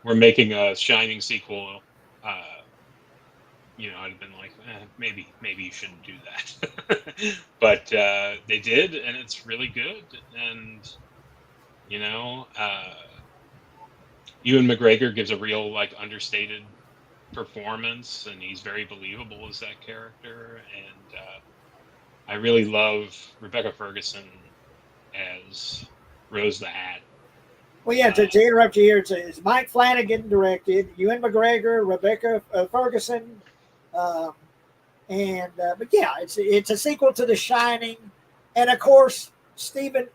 Speaker 2: we're making a Shining sequel, I'd have been like, maybe you shouldn't do that. But they did, and it's really good. And Ewan McGregor gives a real understated performance, and he's very believable as that character. And I really love Rebecca Ferguson as Rose the Hat.
Speaker 1: Well, yeah, to interrupt you here, it's Mike Flanagan directed, Ewan McGregor, Rebecca Ferguson, but yeah, it's a sequel to The Shining, and of course Stephen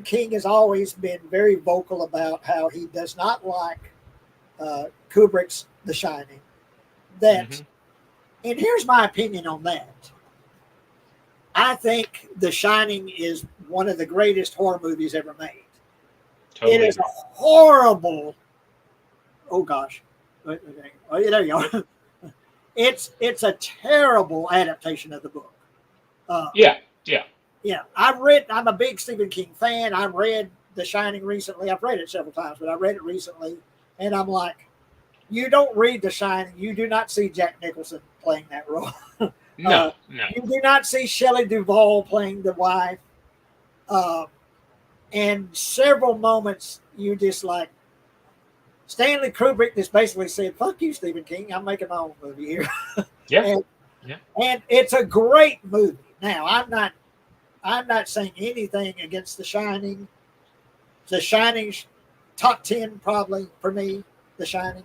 Speaker 1: King has always been very vocal about how he does not like Kubrick's The Shining. And here's my opinion on that. I think The Shining is one of the greatest horror movies ever made. Totally. It is a horrible. Oh gosh, there you go. It's a terrible adaptation of the book.
Speaker 2: Yeah.
Speaker 1: I'm a big Stephen King fan. I read The Shining recently. I've read it several times, but I read it recently, and I'm like, you don't read The Shining. You do not see Jack Nicholson playing that role.
Speaker 2: No, no.
Speaker 1: You do not see Shelley Duvall playing the wife. And several moments you just like Stanley Kubrick just basically said, "Fuck you, Stephen King. I'm making my own movie here."
Speaker 2: Yeah.
Speaker 1: and,
Speaker 2: Yeah.
Speaker 1: and it's a great movie. Now, I'm not saying anything against The Shining. The Shining, top 10 probably for me, The Shining.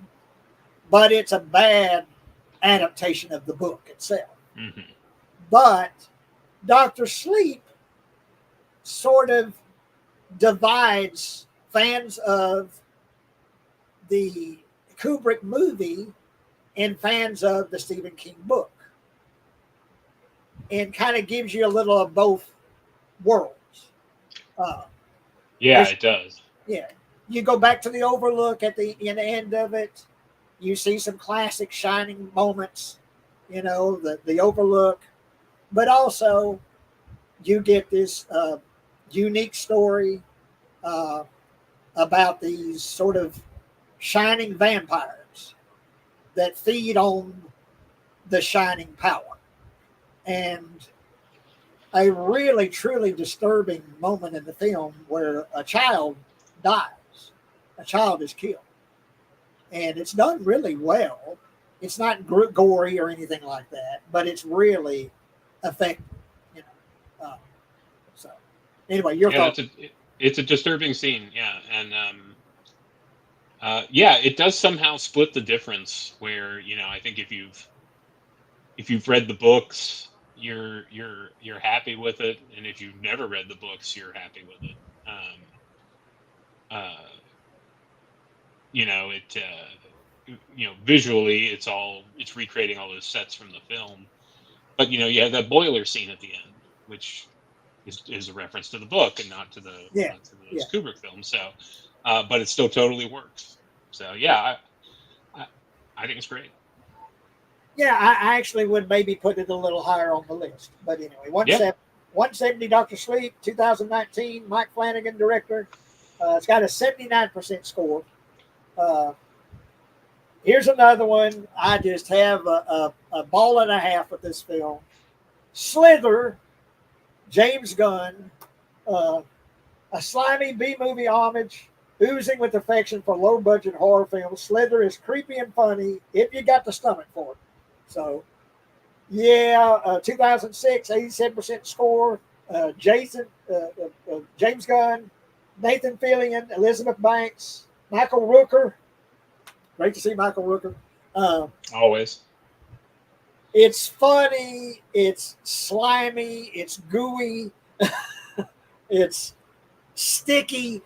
Speaker 1: But it's a bad adaptation of the book itself.
Speaker 2: Mm-hmm.
Speaker 1: But Dr. Sleep sort of divides fans of the Kubrick movie and fans of the Stephen King book, and kind of gives you a little of both worlds.
Speaker 2: Yeah, it does.
Speaker 1: Yeah, you go back to the Overlook at the end of it. You see some classic Shining moments, the Overlook, but also you get this unique story about these sort of shining vampires that feed on the shining power. And a really, truly disturbing moment in the film where a child dies, a child is killed. And it's done really well. It's not gory or anything like that, but it's really effective. So, anyway, your thoughts?
Speaker 2: It's a disturbing scene, yeah, and yeah, it does somehow split the difference. Where I think if you've read the books, you're happy with it, and if you've never read the books, you're happy with it. Visually, it's recreating all those sets from the film, but you have that boiler scene at the end, which is a reference to the book and not to those Kubrick films. So, but it still totally works. So yeah, I think it's great.
Speaker 1: Yeah, I actually would maybe put it a little higher on the list. But anyway, 170 Dr. Sleep, 2019, Mike Flanagan, director. It's got a 79% score. Here's another one. I just have a ball and a half with this film. Slither, James Gunn, a slimy B-movie homage, oozing with affection for low-budget horror films. Slither is creepy and funny if you got the stomach for it. So, yeah, 2006, 87% score. James Gunn, Nathan Fillion, Elizabeth Banks, Michael Rooker. Great to see Michael Rooker.
Speaker 2: Always.
Speaker 1: It's funny. It's slimy. It's gooey. It's sticky.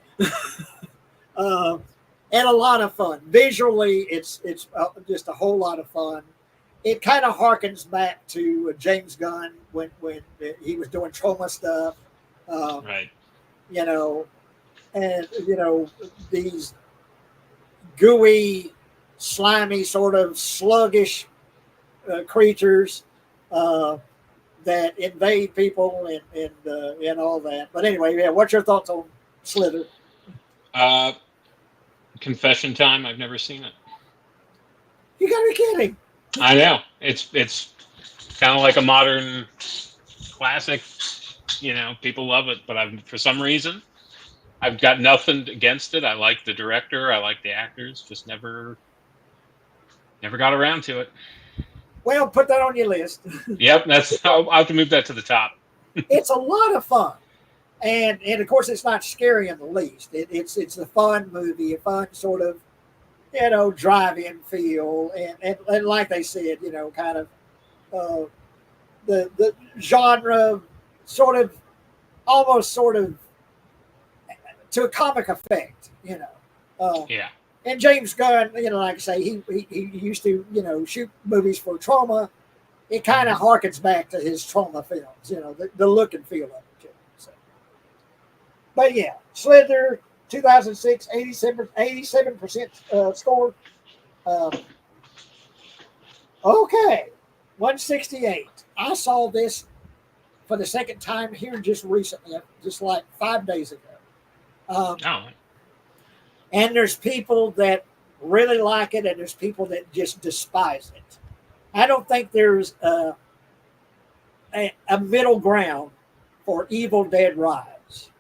Speaker 1: And a lot of fun. Visually, it's just a whole lot of fun. It kind of harkens back to James Gunn when he was doing Trauma stuff.
Speaker 2: Right.
Speaker 1: And these gooey, slimy, sort of sluggish creatures that invade people and all that. But anyway, yeah. What's your thoughts on Slither?
Speaker 2: Confession time. I've never seen it.
Speaker 1: You gotta be kidding.
Speaker 2: I know. It's kind of like a modern classic. People love it, but for some reason, I've got nothing against it. I like the director. I like the actors. Just never got around to it.
Speaker 1: Well, put that on your list.
Speaker 2: Yep, I'll have to move that to the top.
Speaker 1: It's a lot of fun, and of course, it's not scary in the least. It's a fun movie, a fun sort of drive-in feel, and like they said, kind of the genre, sort of almost sort of to a comic effect,
Speaker 2: Yeah.
Speaker 1: And James Gunn, like I say, he used to, shoot movies for Trauma. It kind of harkens back to his Trauma films, the look and feel of it. So. But yeah, Slither, 2006, 87% score. Okay, 168. I saw this for the second time here just recently, just like 5 days ago. And there's people that really like it, and there's people that just despise it. I don't think there's a middle ground for Evil Dead Rise.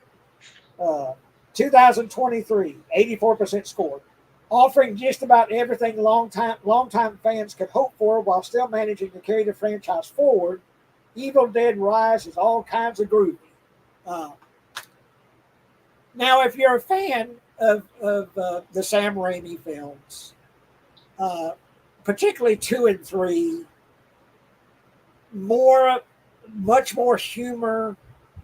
Speaker 1: Uh, 2023, 84% score, offering just about everything longtime fans could hope for while still managing to carry the franchise forward. Evil Dead Rise is all kinds of groovy. Uh, Now, if you're a fan of the Sam Raimi films, uh, particularly 2 and 3, more, much more humor,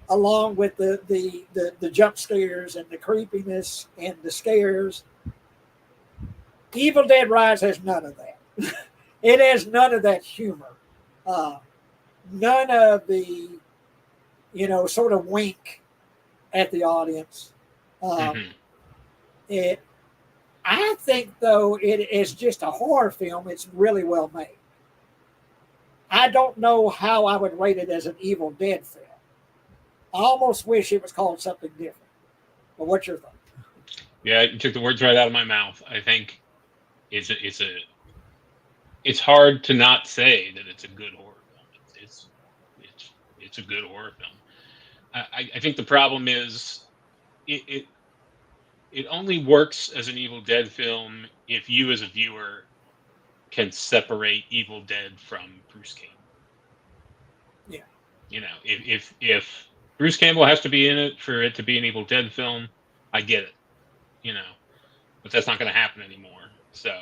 Speaker 1: along with the jump scares and the creepiness and the scares. Evil Dead Rise has none of that. It has none of that humor, uh, none of the sort of wink at the audience. Um,
Speaker 2: Mm-hmm.
Speaker 1: it I think, though, it is just a horror film. It's really well made. I don't know how I would rate it as an Evil Dead film. I almost wish it was called something different. But what's your thought?
Speaker 2: Yeah, you took the words right out of my mouth. I think it's hard to not say that it's a good horror film. It's a good horror film. I think the problem is it, it it only works as an Evil Dead film if you as a viewer can separate Evil Dead from Bruce Campbell.
Speaker 1: Yeah.
Speaker 2: If Bruce Campbell has to be in it for it to be an Evil Dead film, I get it. You know, but that's not going to happen anymore. So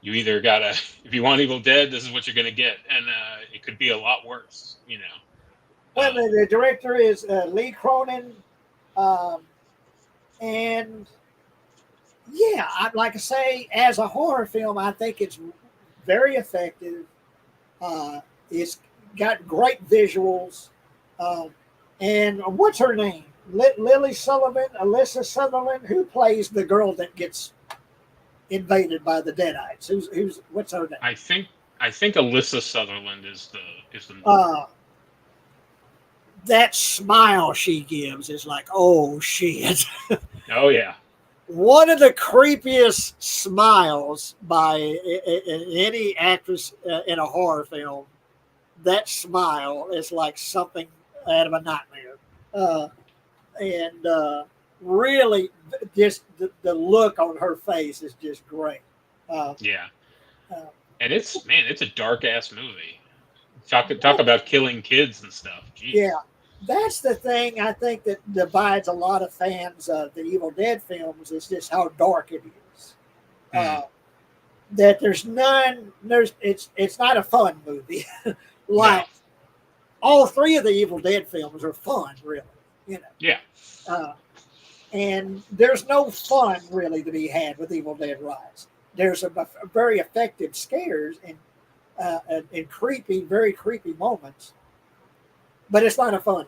Speaker 2: you either gotta, if you want Evil Dead, this is what you're going to get, and it could be a lot worse.
Speaker 1: Well,
Speaker 2: Um,
Speaker 1: the director is Lee Cronin. Um, and yeah, like I say, as a horror film, I think it's very effective. It's got great visuals. Um, and what's her name? Lily Sullivan, Alyssa Sutherland, who plays the girl that gets invaded by the Deadites. Who's what's her name?
Speaker 2: I think Alyssa Sutherland is the
Speaker 1: Uh, that smile she gives is like, oh shit.
Speaker 2: oh yeah.
Speaker 1: One of the creepiest smiles by any actress in a horror film. That smile is like something out of a nightmare. Uh, and really, just the look on her face is just great. Uh,
Speaker 2: Yeah.
Speaker 1: uh,
Speaker 2: And it's a dark ass movie. Talk about killing kids and stuff.
Speaker 1: yeah,
Speaker 2: Jeez.
Speaker 1: that's the thing I think that divides a lot of fans of the Evil Dead films is just how dark it is.
Speaker 2: Hmm.
Speaker 1: Uh, that it's not a fun movie.
Speaker 2: No.
Speaker 1: Like all three of the Evil Dead films are fun, really. You
Speaker 2: Yeah.
Speaker 1: know, and there's no fun really to be had with Evil Dead Rise. There's a very effective scares and creepy, very creepy moments, but it's not a fun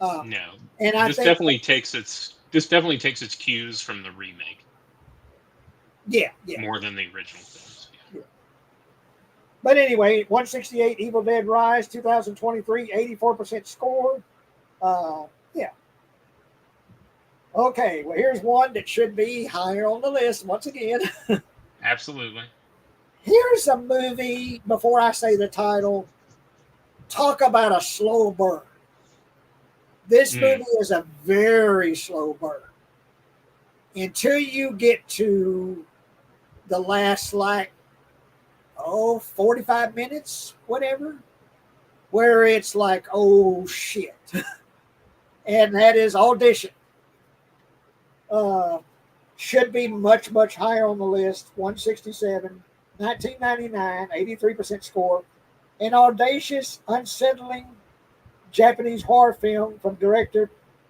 Speaker 1: movie.
Speaker 2: No.
Speaker 1: And I
Speaker 2: This
Speaker 1: think,
Speaker 2: definitely takes its cues from the remake
Speaker 1: yeah, yeah,
Speaker 2: more than the original films.
Speaker 1: yeah. But anyway, 168 Evil Dead Rise, 2023, 84% score. Yeah. Okay, well, here's one that should be higher on the list once again.
Speaker 2: Absolutely.
Speaker 1: Here's a movie, before I say the title, talk about a slow burn. This
Speaker 2: Mm.
Speaker 1: movie is a very slow burn. Until you get to the last, 45 minutes, whatever, where it's like, oh shit. And that is Audition. Uh, should be much, much higher on the list. 167, 1999, 83% score. An audacious, unsettling Japanese horror film from director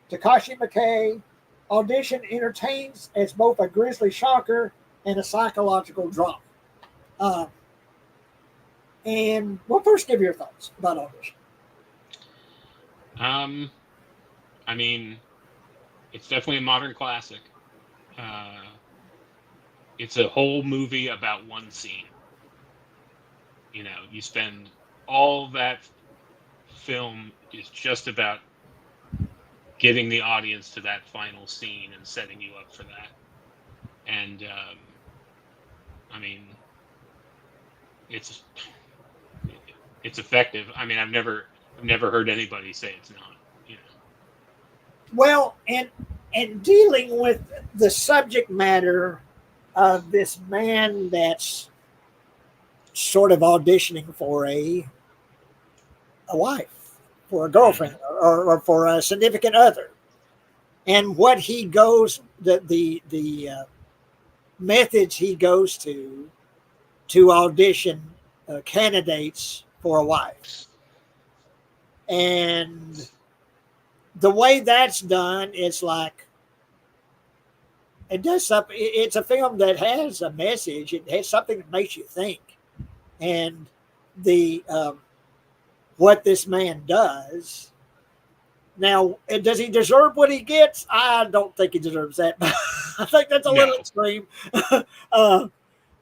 Speaker 1: Takashi Miike. Audition entertains as both a grisly shocker and a psychological drama. Uh, and well, first, give your thoughts about Audition.
Speaker 2: Um, I mean, it's definitely a modern classic. Uh, it's a whole movie about one scene. You spend all that film is just about getting the audience to that final scene and setting you up for that. And I mean, it's effective. I mean, I've never heard anybody say it's not. You know.
Speaker 1: Well, and dealing with the subject matter of this man that's sort of auditioning for a wife, for a girlfriend, or for a significant other, and what he goes the methods he goes to audition candidates for a wife, and the way that's done, it's like it does something. It's a film that has a message. It has something that makes you think, and the what this man does. Now, does he deserve what he gets? I don't think he deserves that. I think that's a little
Speaker 2: No.
Speaker 1: extreme.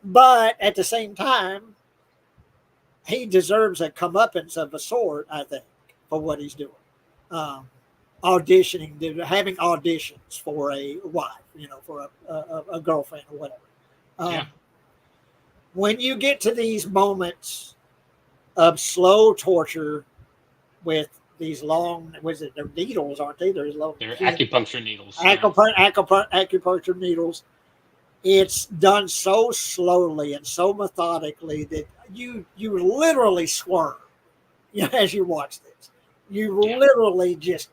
Speaker 1: But at the same time, he deserves a comeuppance of a sort, I think, for what he's doing. Um, Auditioning, having auditions for a wife, for a girlfriend or whatever.
Speaker 2: Yeah.
Speaker 1: When you get to these moments of slow torture with these long, they're needles, aren't they? They're
Speaker 2: acupuncture needles.
Speaker 1: Acupuncture needles. It's done so slowly and so methodically that you literally squirm as you watch this. You literally just,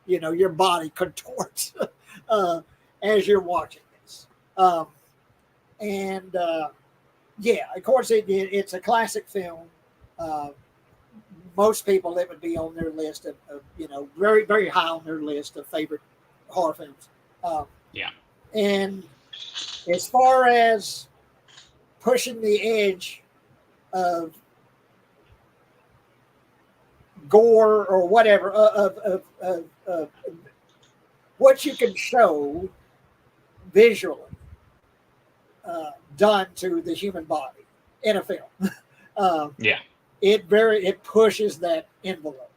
Speaker 1: your body contorts as you're watching this. Yeah, of course, it's a classic film. Most people, it would be on their list of very, very high on their list of favorite horror films. And as far as pushing the edge of gore or whatever, of what you can show visually done to the human body in a film. It pushes that envelope,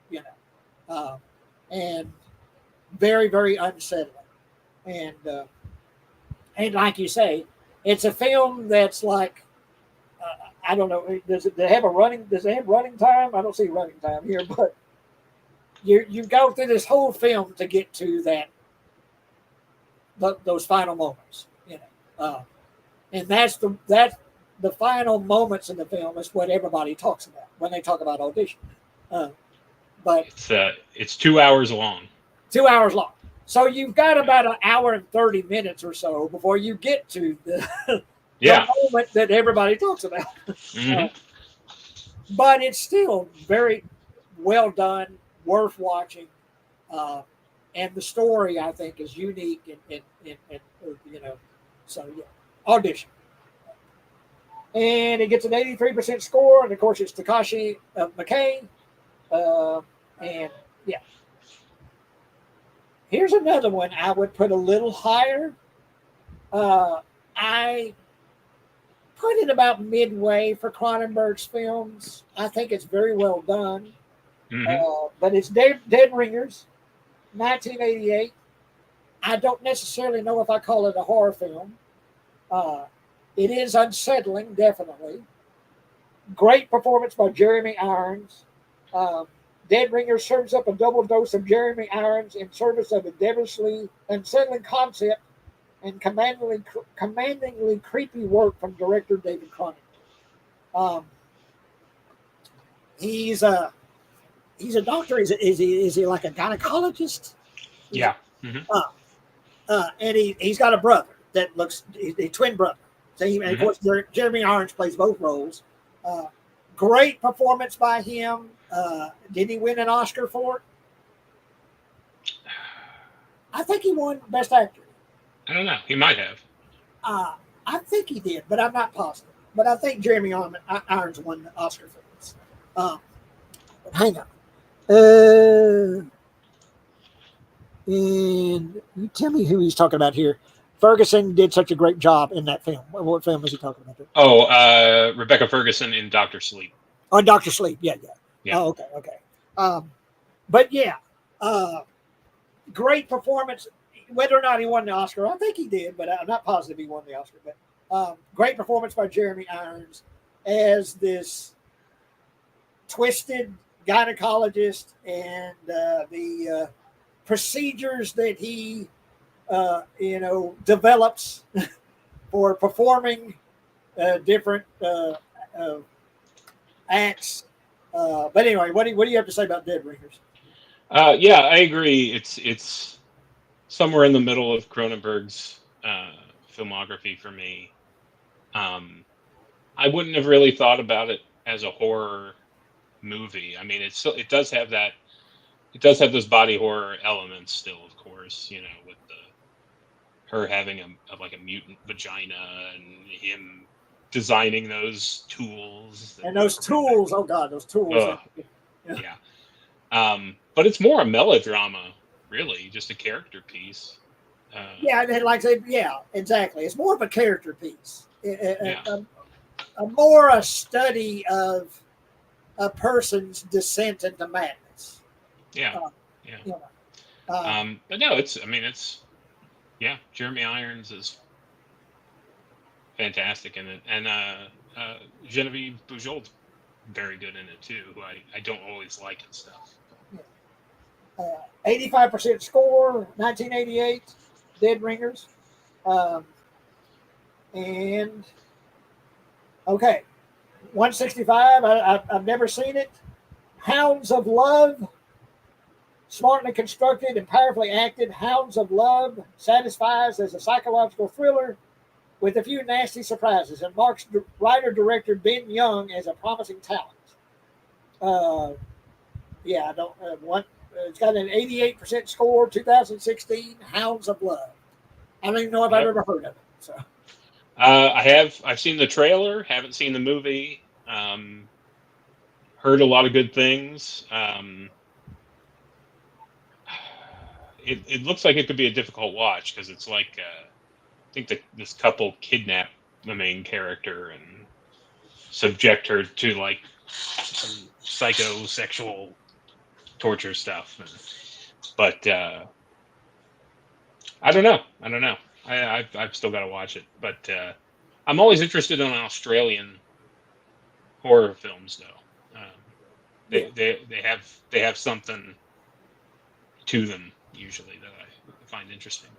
Speaker 1: and very, very unsettling. And like you say, it's a film that's like, I don't know, does it have running time? I don't see running time here, but you go through this whole film to get to those final moments, and that's the final moments in the film is what everybody talks about when they talk about audition. But
Speaker 2: it's 2 hours long.
Speaker 1: 2 hours long. So you've got about an hour and 30 minutes or so before you get to the moment that everybody talks about. But it's still very well done, worth watching. And the story, I think, is unique and so yeah, audition. And it gets an 83% score, and of course it's Takashi Miike. And yeah. Here's another one I would put a little higher. I put it about midway for Cronenberg's films. I think it's very well done. But it's Dead Ringers, 1988. I don't necessarily know if I call it a horror film. It is unsettling, definitely. Great performance by Jeremy Irons. Dead Ringers serves up a double dose of Jeremy Irons in service of a devilishly unsettling concept and commandingly creepy work from director David Cronenberg. He's a doctor. Is he like a gynecologist?
Speaker 2: Yeah.
Speaker 1: And he's got a brother that looks a twin brother. So of course, Jeremy Irons plays both roles. Great performance by him. Did he win an Oscar for it? I think he won Best Actor.
Speaker 2: I don't know. He might have.
Speaker 1: I think he did, but I'm not positive. But I think Jeremy Irons won the Oscar for this. Hang on. And you tell me who he's talking about here. Ferguson did such a great job in that film. What film was he talking about there?
Speaker 2: Oh, Rebecca Ferguson in Dr. Sleep.
Speaker 1: Oh, Dr. Sleep. Yeah. Oh, okay. But yeah, great performance. Whether or not he won the Oscar, I think he did, but I'm not positive he won the Oscar. But Great performance by Jeremy Irons as this twisted gynecologist, and the procedures that he develops for performing different acts. But anyway, what do you have to say about Dead Ringers?
Speaker 2: Yeah, I agree. It's somewhere in the middle of Cronenberg's filmography for me. Um, I wouldn't have really thought about it as a horror movie. I mean, it does have that. It does have those body horror elements still, of course. With her having like a mutant vagina and him designing those tools.
Speaker 1: And those tools, oh God, those tools.
Speaker 2: Ugh, yeah. But it's more a melodrama, really, just a character piece.
Speaker 1: Yeah, yeah, exactly. It's more of a character piece.
Speaker 2: Yeah.
Speaker 1: More a study of a person's descent into madness.
Speaker 2: Yeah.
Speaker 1: Yeah.
Speaker 2: But no, yeah, Jeremy Irons is fantastic in it, and Genevieve Bujold's very good in it too, who I don't always like and stuff.
Speaker 1: 85% score, 1988, Dead Ringers. And okay, 165. I've never seen it. Hounds of Love. Smartly constructed and powerfully acted, Hounds of Love satisfies as a psychological thriller with a few nasty surprises and marks writer-director Ben Young as a promising talent. Yeah, I don't want. It's got an 88% score, 2016, Hounds of Love. I don't even know if I've ever heard of it. So,
Speaker 2: I've seen the trailer, haven't seen the movie. Heard a lot of good things. It looks like it could be a difficult watch because it's like I think this couple kidnap the main character and subject her to like some psychosexual torture stuff. But I don't know. I've still got to watch it. But I'm always interested in Australian horror films, though. They have something to them usually that I find interesting.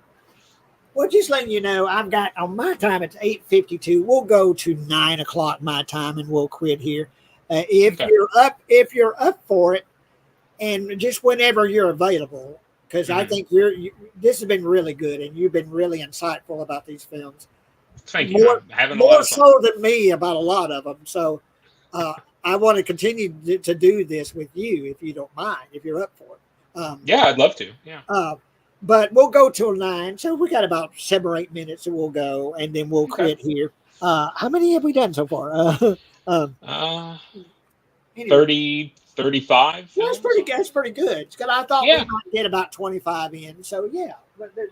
Speaker 1: well, just letting you know, I've got on my time it's 8:52. We'll go to 9:00 my time, and we'll quit here. If you're up for it, and just whenever you're available, because I think this has been really good, and you've been really insightful about these films.
Speaker 2: Thank you.
Speaker 1: More so than me about a lot of them. So I want to continue to do this with you, if you don't mind, if you're up for it.
Speaker 2: Yeah, I'd love to. Yeah.
Speaker 1: But we'll go till 9. So we got about 7 or 8 minutes, and we'll go, and then we'll quit here. How many have we done so far?
Speaker 2: Anyway.
Speaker 1: Anyway.
Speaker 2: 30, 35.
Speaker 1: Yeah, that's pretty good. That's pretty good. I thought we might get about 25 in. So yeah.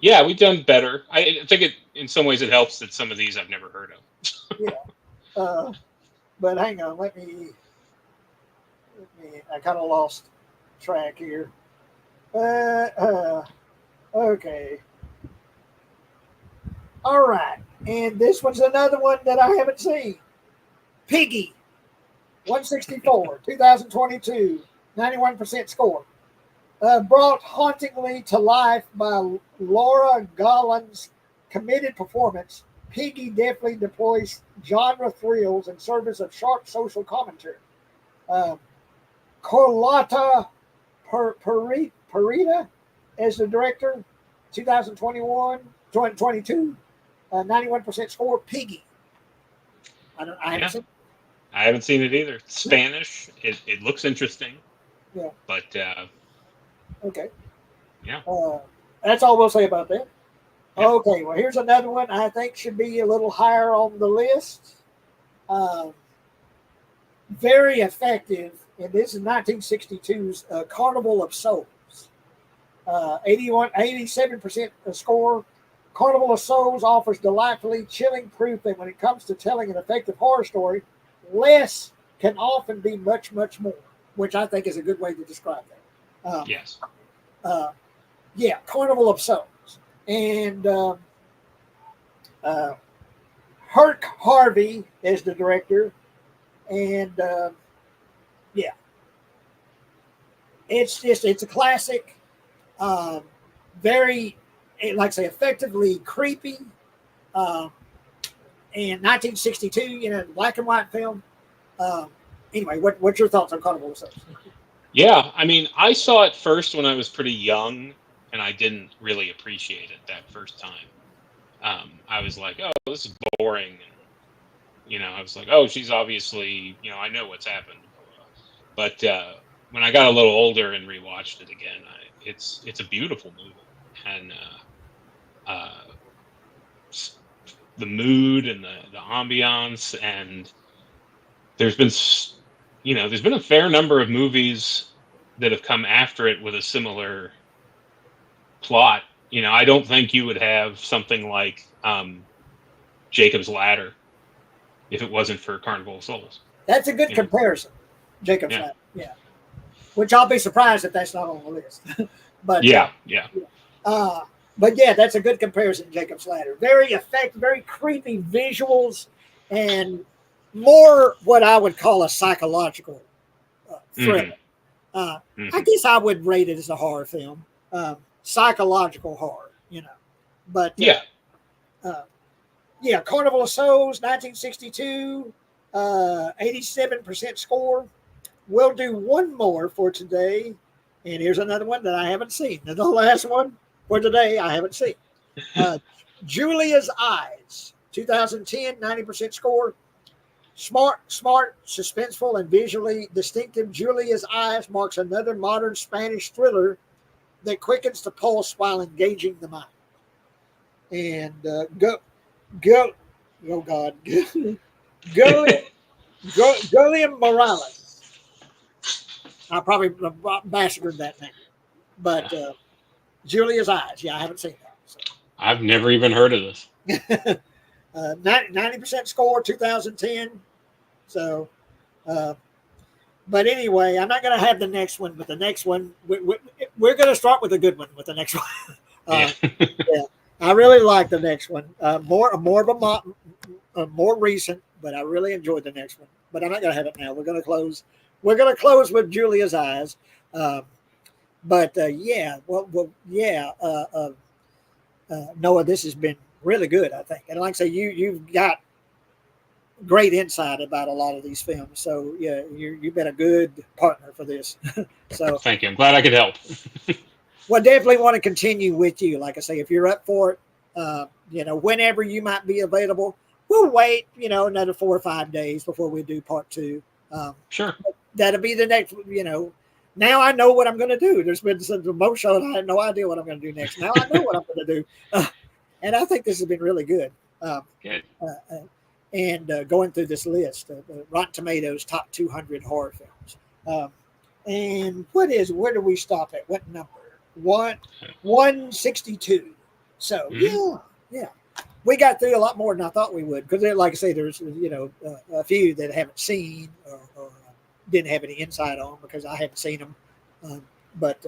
Speaker 2: Yeah, we've done better. I think in some ways it helps that some of these I've never heard of.
Speaker 1: Yeah. But hang on, let me. I kind of lost track here. Okay. All right, and this one's another one that I haven't seen. Piggy, 164, 2022, 91% score. Brought hauntingly to life by Laura Gollin's committed performance, Piggy deftly deploys genre thrills in service of sharp social commentary. Carlotta Perita as the director, 2022, 91% score, Piggy. I
Speaker 2: haven't seen it either. It's Spanish. It looks interesting.
Speaker 1: Yeah.
Speaker 2: But
Speaker 1: okay.
Speaker 2: Yeah.
Speaker 1: That's all we'll say about that.
Speaker 2: Yeah.
Speaker 1: Okay. Well, here's another one I think should be a little higher on the list. Very effective, and this is 1962's Carnival of Souls. 87% score. Carnival of Souls offers delightfully chilling proof that when it comes to telling an effective horror story, less can often be much, much more, which I think is a good way to describe that.
Speaker 2: Yes.
Speaker 1: Yeah, Carnival of Souls. And Herc Harvey is the director, and yeah, it's a classic. Um, very, like I say, effectively creepy. Um, and 1962, black and white film. Um, anyway, what's your thoughts on Carnival of Souls?
Speaker 2: Yeah, I mean, I saw it first when I was pretty young, and I didn't really appreciate it that first time. I was like, oh, this is boring. And, I was like, oh, she's obviously, I know what's happened. But when I got a little older and rewatched it again, it's a beautiful movie. And the mood and the ambiance, and there's been, there's been a fair number of movies that have come after it with a similar plot. I don't think you would have something like Jacob's Ladder if it wasn't for Carnival of Souls.
Speaker 1: That's a good comparison, Jacob's Ladder. Yeah, which I'll be surprised if that's not on the list. But
Speaker 2: yeah.
Speaker 1: But yeah, that's a good comparison, Jacob's Ladder. Very effective, very creepy visuals, and more what I would call a psychological thriller. I guess I would rate it as a horror film, psychological horror, But Carnival of Souls, 1962, 87% score. We'll do one more for today, and here's another one that I haven't seen. And the last one for today I haven't seen. Julia's Eyes, 2010, 90% score. Smart, suspenseful, and visually distinctive, Julia's Eyes marks another modern Spanish thriller that quickens the pulse while engaging the mind. And Guillem Morales. I probably massacred that name, but Julia's Eyes. Yeah, I haven't seen that. So.
Speaker 2: I've never even heard of this.
Speaker 1: 90% score, 2010. So, but anyway, I'm not going to have the next one, but the next one, we're going to start with a good one with the next one. Yeah, I really like the next one. More of a more recent, but I really enjoyed the next one. But I'm not going to have it now. We're going to close. We're going to close with Julia's Eyes. Noah, this has been really good, I think. And like I say, you've got great insight about a lot of these films. So yeah, you've been a good partner for this. So
Speaker 2: thank you. I'm glad I could help.
Speaker 1: Well, definitely want to continue with you. Like I say, if you're up for it, whenever you might be available, we'll wait, another 4 or 5 days before we do part 2.
Speaker 2: Sure.
Speaker 1: That'll be the next, now I know what I'm going to do. There's been some most shows I had no idea what I'm going to do next. Now I know what I'm going to do. And I think this has been really good.
Speaker 2: Good.
Speaker 1: Going through this list, Rotten Tomatoes top 200 horror films. And where do we stop at? What number? 162. So yeah. We got through a lot more than I thought we would, because like I say, there's a few that I haven't seen or didn't have any insight on because I haven't seen them. But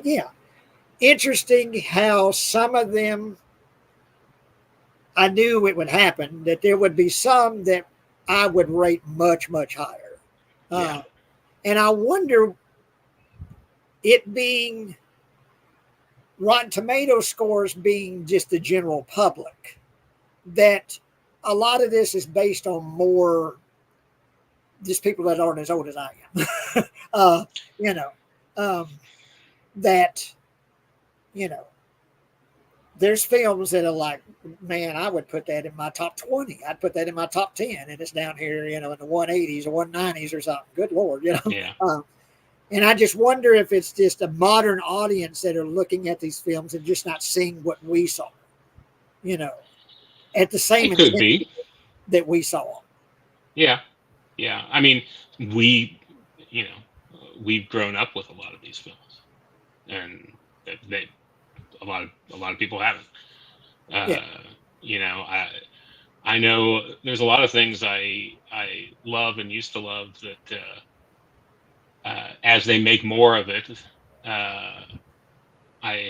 Speaker 1: yeah, interesting how some of them I knew it would happen, that there would be some that I would rate much, much higher. And I wonder, it being Rotten Tomato scores being just the general public, that a lot of this is based on more just people that aren't as old as I am. There's films that are like, man, I would put that in my top 20. I'd put that in my top 10, and it's down here, in the 180s or 190s or something. Good Lord,
Speaker 2: Yeah.
Speaker 1: And I just wonder if it's just a modern audience that are looking at these films and just not seeing what we saw, at the same
Speaker 2: It could be
Speaker 1: that we saw.
Speaker 2: Yeah. I mean, we've grown up with a lot of these films, and a lot of people haven't. I know there's a lot of things I love and used to love that as they make more of it, I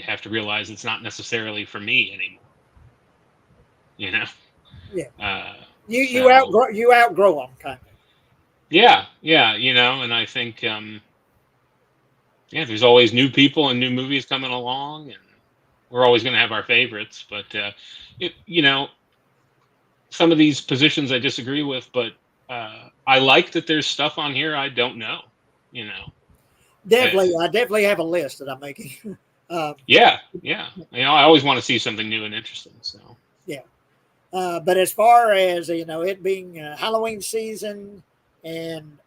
Speaker 2: have to realize it's not necessarily for me anymore.
Speaker 1: Yeah.
Speaker 2: Uh,
Speaker 1: You
Speaker 2: so
Speaker 1: outgrow them, kind of.
Speaker 2: yeah, yeah, and I think yeah, there's always new people and new movies coming along, and we're always going to have our favorites. But it, some of these positions I disagree with, but I like that there's stuff on here I don't know. You know, uh,
Speaker 1: I definitely have a list that I'm making. um,
Speaker 2: yeah, yeah. I always want to see something new and interesting. So
Speaker 1: yeah. But as far as it being Halloween season, and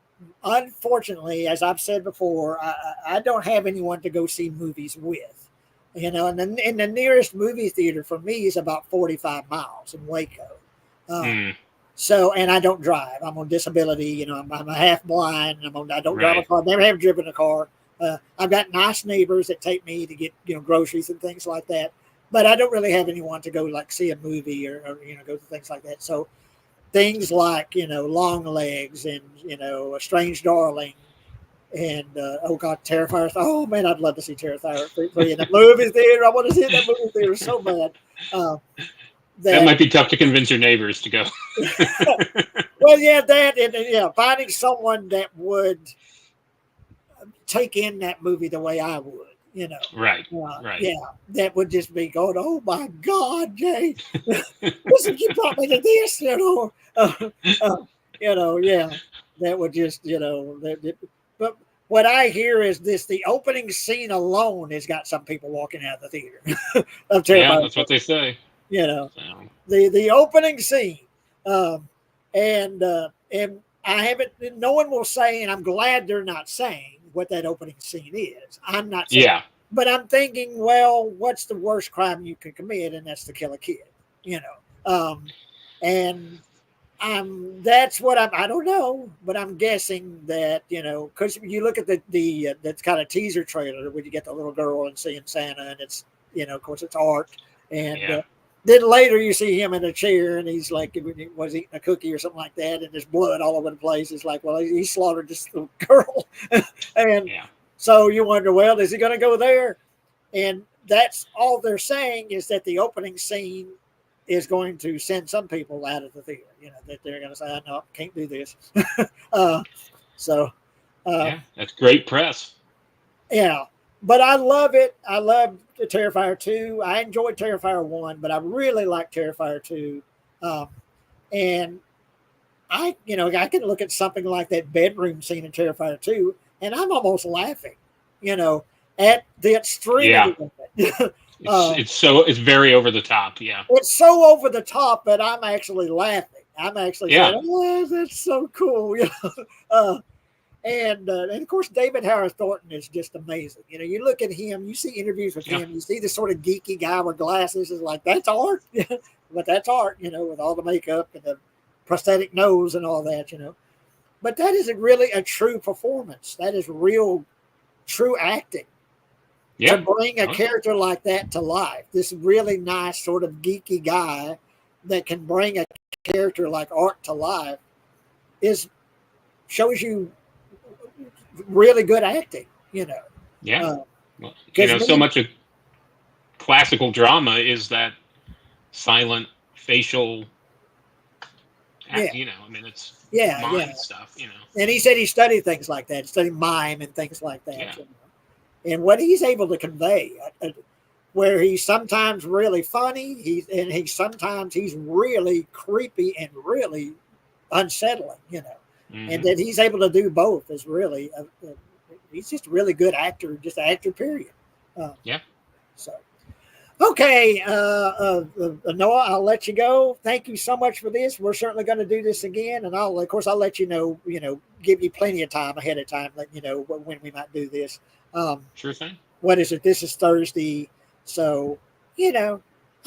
Speaker 1: unfortunately, as I've said before, I don't have anyone to go see movies with. And the nearest movie theater for me is about 45 miles in Waco. Um,
Speaker 2: mm,
Speaker 1: so, and I don't drive. I'm on disability. I'm a half blind. I don't drive a
Speaker 2: right,
Speaker 1: car. Never have driven a car. I've got nice neighbors that take me to get groceries and things like that. But I don't really have anyone to go like see a movie or go to things like that. So things like Long Legs and A Strange Darling and oh god, Terrifier. Oh man, I'd love to see Terrifier 3 in the movie theater. I want to see it in that movie theater so bad. Uh,
Speaker 2: that
Speaker 1: that
Speaker 2: might be tough to convince your neighbors to go.
Speaker 1: Well, yeah, that and finding someone that would take in that movie the way I would,
Speaker 2: Right, right.
Speaker 1: yeah, that would just be going, oh my God, Jay, listen, you brought me to this, uh, yeah, that would just, but what I hear is this: the opening scene alone has got some people walking out of the theater of
Speaker 2: Yeah,
Speaker 1: Terrifier.
Speaker 2: that's what they say.
Speaker 1: You know,
Speaker 2: So,
Speaker 1: the opening scene, um, and I haven't. No one will say, and I'm glad they're not saying what that opening scene is. I'm not saying,
Speaker 2: yeah,
Speaker 1: but I'm thinking, well, what's the worst crime you can commit, and that's to kill a kid. And that's what I don't know, but I'm guessing that because you look at the that's kind of teaser trailer when you get the little girl and seeing Santa, and it's of course it's art, and
Speaker 2: yeah,
Speaker 1: then later you see him in a chair and he's like was eating a cookie or something like that, and there's blood all over the place. It's like, well, he slaughtered this little girl, and
Speaker 2: yeah,
Speaker 1: so you wonder, well, is he going to go there? And that's all they're saying, is that the opening scene is going to send some people out of the theater. That they're going to say, "No, can't do this." uh, so, uh,
Speaker 2: yeah. That's great press.
Speaker 1: yeah. But I love it. I love Terrifier 2. I enjoyed Terrifier 1, but I really like Terrifier 2. Um, and I can look at something like that bedroom scene in Terrifier 2, and I'm almost laughing, at the
Speaker 2: Yeah,
Speaker 1: extremity of it.
Speaker 2: it's very over the top. Yeah,
Speaker 1: It's so over the top that I'm actually laughing. I'm actually
Speaker 2: yeah,
Speaker 1: saying, "Oh, that's so cool," and of course, David Howard Thornton is just amazing. You look at him, you see interviews with
Speaker 2: yeah,
Speaker 1: him, you see this sort of geeky guy with glasses. Is like, that's art, but that's art, with all the makeup and the prosthetic nose and all that. But that is really a true performance. That is real, true acting to
Speaker 2: yeah.
Speaker 1: bring a
Speaker 2: Oh,
Speaker 1: character like that to life. This really nice sort of geeky guy that can bring a character like Art to life is shows you really good acting.
Speaker 2: yeah.
Speaker 1: Uh,
Speaker 2: Well,
Speaker 1: because
Speaker 2: so
Speaker 1: me,
Speaker 2: much of classical drama is that silent facial.
Speaker 1: yeah,
Speaker 2: I mean, it's
Speaker 1: yeah.
Speaker 2: mind stuff.
Speaker 1: And he said he studied things like that, studied mime and things like that.
Speaker 2: Yeah,
Speaker 1: And what he's able to convey, where he's sometimes really funny, he's really creepy and really unsettling. And
Speaker 2: hmm
Speaker 1: that he's able to do both is really he's just a really good actor, just an actor, period. Uh,
Speaker 2: yeah.
Speaker 1: so okay, Noah, I'll let you go. Thank you so much for this. We're certainly going to do this again, and I'll let you know. Give you plenty of time ahead of time, let you know when we might do this.
Speaker 2: Sure thing.
Speaker 1: What is it? This is Thursday, so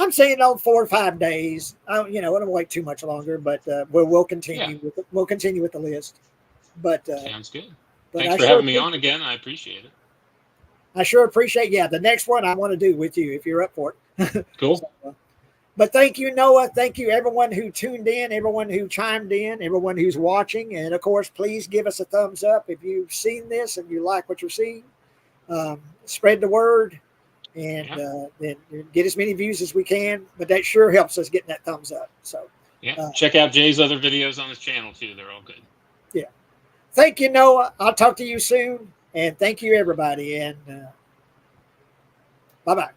Speaker 1: I'm saying on 4 or 5 days. I don't wait too much longer, but we'll
Speaker 2: Yeah,
Speaker 1: continue with the list. But
Speaker 2: sounds good.
Speaker 1: but
Speaker 2: Thanks
Speaker 1: I
Speaker 2: for
Speaker 1: sure
Speaker 2: having me on again. I appreciate it.
Speaker 1: appreciate. Yeah, the next one I want to do with you if you're up for it.
Speaker 2: Cool.
Speaker 1: So, but thank you, Noah. Thank you, everyone who tuned in, everyone who chimed in, everyone who's watching, and of course, please give us a thumbs up if you've seen this and you like what you're seeing. Spread the word, and
Speaker 2: Yeah.
Speaker 1: then get as many views as we can. But that sure helps us getting that thumbs up. So,
Speaker 2: Yeah. Check out Jay's other videos on his channel too. They're all good.
Speaker 1: Yeah. Thank you, Noah. I'll talk to you soon. And thank you, everybody. And bye bye.